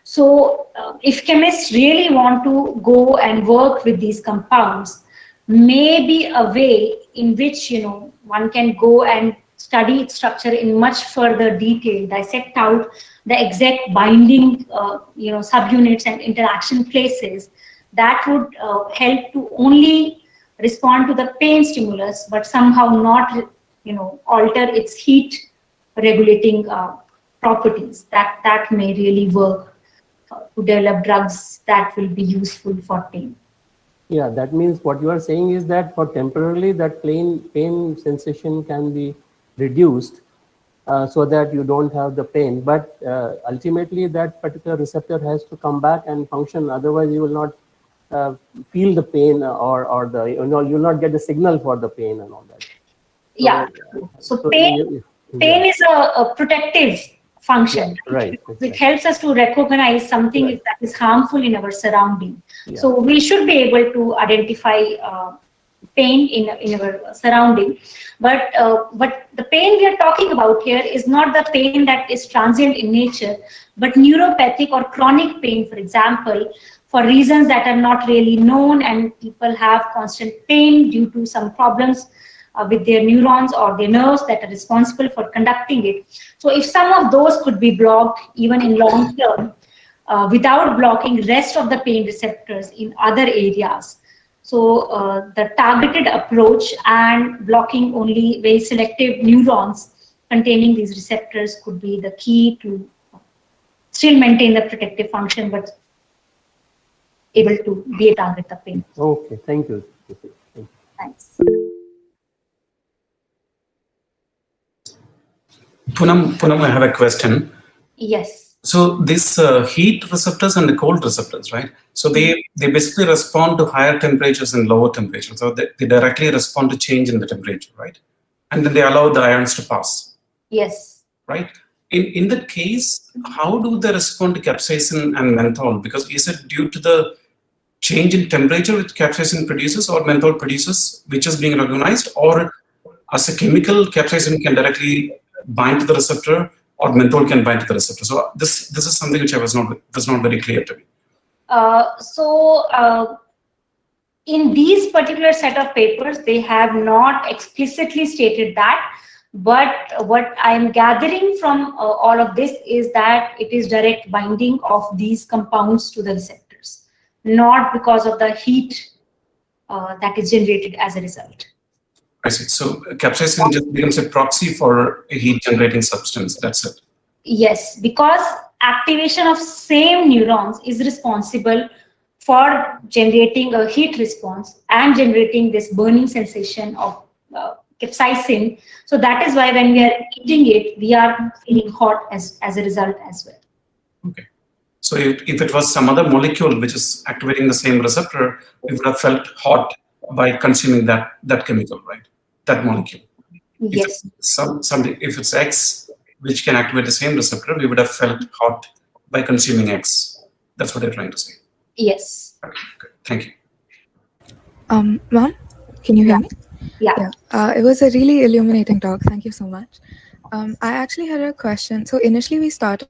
So if chemists really want to go and work with these compounds, maybe a way in which one can go and study its structure in much further detail, dissect out the exact binding subunits and interaction places, that would help to only respond to the pain stimulus, but somehow not alter its heat regulating properties. That may really work to develop drugs that will be useful for pain. Yeah, that means what you are saying is that for temporarily that pain sensation can be reduced so that you don't have the pain, but ultimately that particular receptor has to come back and function, otherwise you will not feel the pain or the you'll not get the signal for the pain and all that. So pain is a protective function, right? Which helps us to recognize something that is harmful in our surrounding. Yeah. So we should be able to identify pain in our surrounding, but the pain we are talking about here is not the pain that is transient in nature, but neuropathic or chronic pain, for example, for reasons that are not really known, and people have constant pain due to some problems with their neurons or their nerves that are responsible for conducting it. So if some of those could be blocked even in long term without blocking rest of the pain receptors in other areas. So the targeted approach and blocking only very selective neurons containing these receptors could be the key to still maintain the protective function, but able to be a target the pain. Okay, thank you. Thanks. Poonam, I have a question. Yes. So this heat receptors and the cold receptors, right? So they basically respond to higher temperatures and lower temperatures. So they directly respond to change in the temperature, right? And then they allow the ions to pass. Yes. Right. In that case, how do they respond to capsaicin and menthol? Because is it due to the change in temperature which capsaicin produces or menthol produces, which is being recognized, or as a chemical, capsaicin can directly bind to the receptor, or menthol can bind to the receptor? So this is something which was not very clear to me. In these particular set of papers, they have not explicitly stated that. But what I'm gathering from all of this is that it is direct binding of these compounds to the receptors, not because of the heat that is generated as a result. I see. So capsaicin just becomes a proxy for a heat generating substance. That's it. Yes, because activation of same neurons is responsible for generating a heat response and generating this burning sensation of capsaicin. So that is why when we are eating it, we are feeling hot as a result as well. Okay. So if it was some other molecule which is activating the same receptor, we would have felt hot by consuming that chemical, right? That molecule. Yes. If it's X which can activate the same receptor, we would have felt hot by consuming X. That's what they're trying to say. Yes. Okay, good. Thank you. Ma'am, can you hear me? Yeah. It was a really illuminating talk. Thank you so much. I actually had a question. So initially we started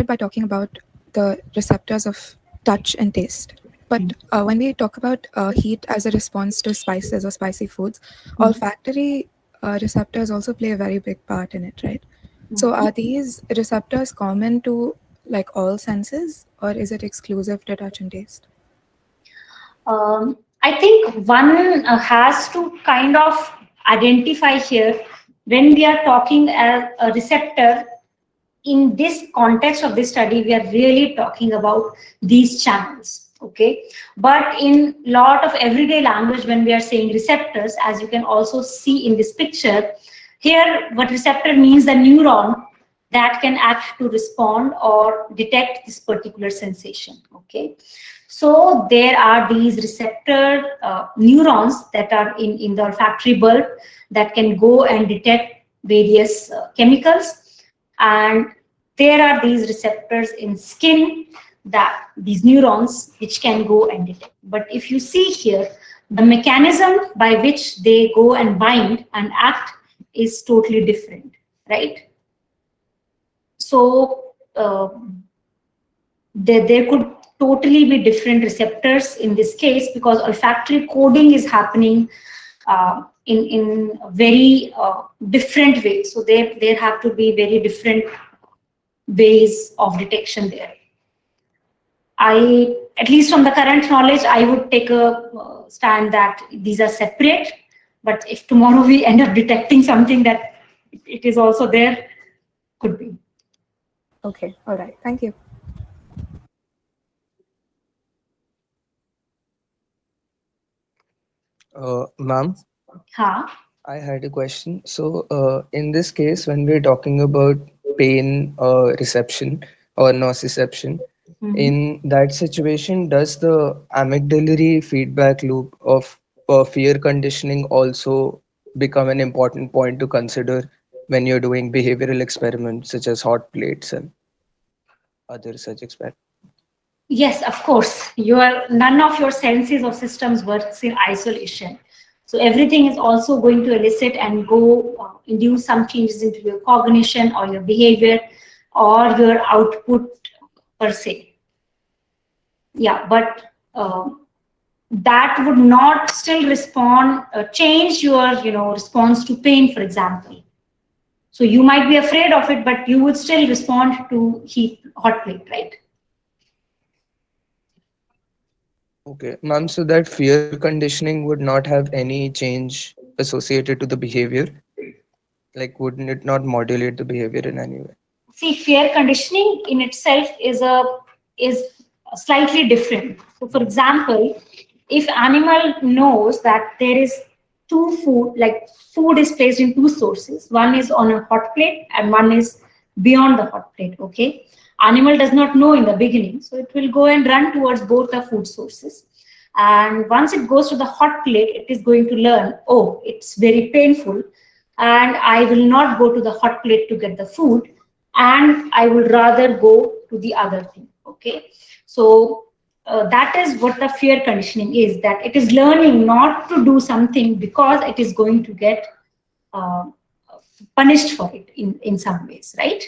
by talking about the receptors of touch and taste. But when we talk about heat as a response to spices or spicy foods, olfactory receptors also play a very big part in it, right? So are these receptors common to like all senses, or is it exclusive to touch and taste? I think one has to kind of identify here when we are talking a receptor. In this context of this study, we are really talking about these channels, okay? But in lot of everyday language, when we are saying receptors, as you can also see in this picture, here what receptor means the neuron that can act to respond or detect this particular sensation, okay? So there are these receptor neurons that are in the olfactory bulb that can go and detect various chemicals, and there are these receptors in skin, that these neurons which can go and detect. But if you see here, the mechanism by which they go and bind and act is totally different, right? So there could totally be different receptors in this case, because olfactory coding is happening in a very different way. So there have to be very different ways of detection there. At least from the current knowledge, I would take a stand that these are separate. But if tomorrow we end up detecting something that it is also there, could be. Okay, all right, thank you. Ma'am, I had a question. So in this case, when we're talking about pain reception or nociception, in that situation, does the amygdalary feedback loop of fear conditioning also become an important point to consider when you're doing behavioral experiments such as hot plates and other such experiments? Yes, of course. None of your senses or systems works in isolation. So everything is also going to elicit and go induce some changes into your cognition or your behavior or your output per se. Yeah, but that would not still change your response to pain, for example. So you might be afraid of it, but you would still respond to hot plate, right? Okay, ma'am, so that fear conditioning would not have any change associated to the behavior? Like, wouldn't it not modulate the behavior in any way? See, fear conditioning in itself is slightly different. So, for example, if animal knows that there is food is placed in two sources. One is on a hot plate and one is beyond the hot plate. Okay, animal does not know in the beginning, so it will go and run towards both the food sources. And once it goes to the hot plate, it is going to learn, oh, it's very painful, and I will not go to the hot plate to get the food, and I would rather go to the other thing. Okay, so that is what the fear conditioning is, that it is learning not to do something because it is going to get uh, punished for it in some ways, right?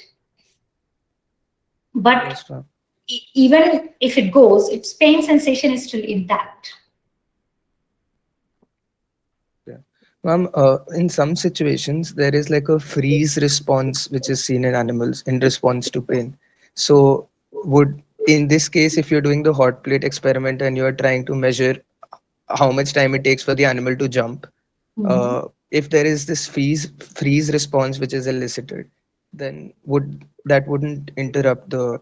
But Yes, ma'am. even if it goes, its pain sensation is still intact. Ma'am, in some situations, there is like a freeze response which is seen in animals in response to pain. So, would in this case, if you're doing the hot plate experiment and you're trying to measure how much time it takes for the animal to jump, if there is this freeze response which is elicited, then wouldn't interrupt the.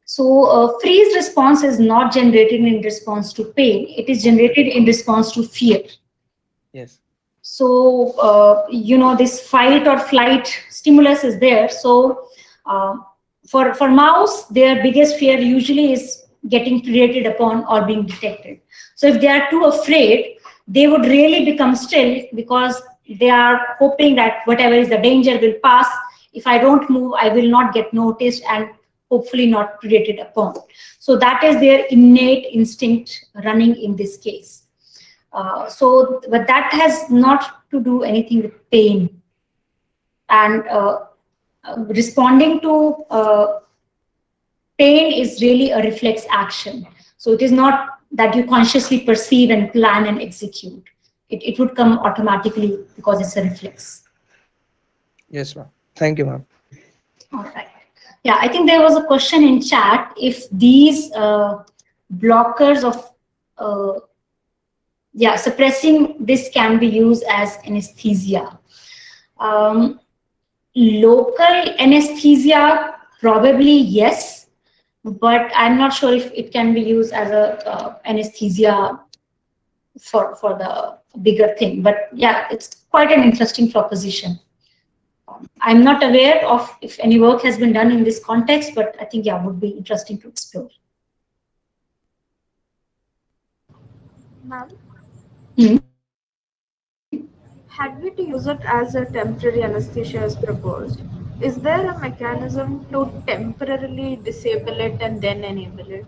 So freeze response is not generated in response to pain. It is generated in response to fear. Yes. So, this fight or flight stimulus is there. So for mouse, their biggest fear usually is getting predated upon or being detected. So if they are too afraid, they would really become still because they are hoping that whatever is the danger will pass. If I don't move, I will not get noticed and hopefully not predated upon. So that is their innate instinct running in this case. But that has not to do anything with pain. And responding to pain is really a reflex action. So it is not that you consciously perceive and plan and execute. It would come automatically because it's a reflex. Yes, ma'am. Thank you, ma'am. All right. Yeah, I think there was a question in chat if these blockers of suppressing this can be used as anesthesia. Local anesthesia, probably yes, but I'm not sure if it can be used as a anesthesia for the bigger thing. But yeah, it's quite an interesting proposition. I'm not aware of if any work has been done in this context, but I think, yeah, would be interesting to explore. Ma'am, Hmm. had we to use it as a temporary anesthesia as proposed, is there a mechanism to temporarily disable it and then enable it?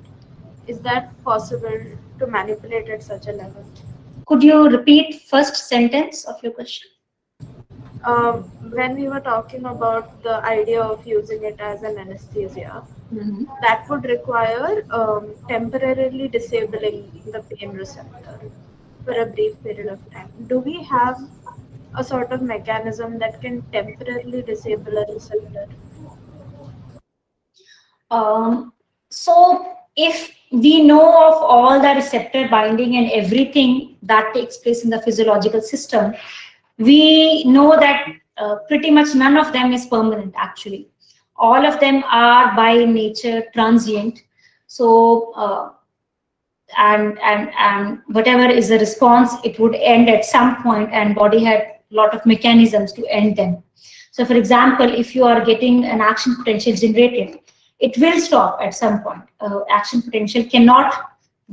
Is that possible to manipulate at such a level? Could you repeat first sentence of your question? When we were talking about the idea of using it as an anesthesia, that would require temporarily disabling the pain receptor for a brief period of time. Do we have a sort of mechanism that can temporarily disable a receptor? So if we know of all the receptor binding and everything that takes place in the physiological system, we know that pretty much none of them is permanent actually. All of them are by nature transient. So and whatever is the response, it would end at some point, and body had a lot of mechanisms to end them. So for example, if you are getting an action potential generated, it will stop at some point. Action potential cannot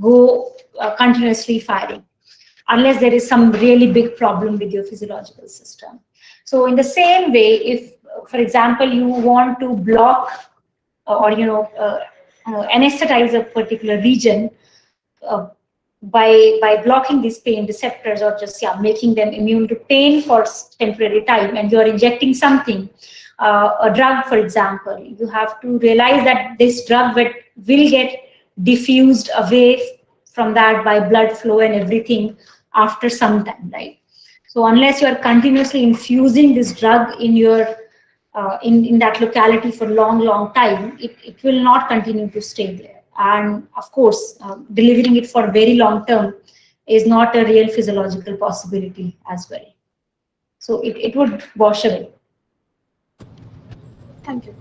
go continuously firing unless there is some really big problem with your physiological system. So in the same way, if for example you want to block or anesthetize a particular region by blocking these pain receptors, or just making them immune to pain for temporary time, and you are injecting something, a drug for example, you have to realize that this drug will get diffused away from that by blood flow and everything after some time, right? So unless you are continuously infusing this drug in your in that locality for long time, it will not continue to stay there. And of course, delivering it for very long term is not a real physiological possibility as well. So it would wash away. Thank you.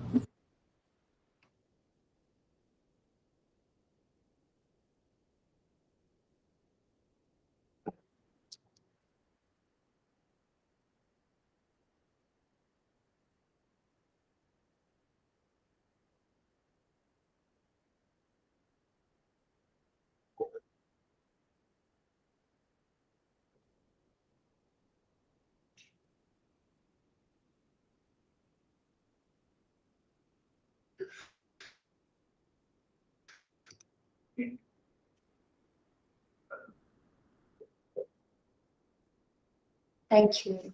Thank you.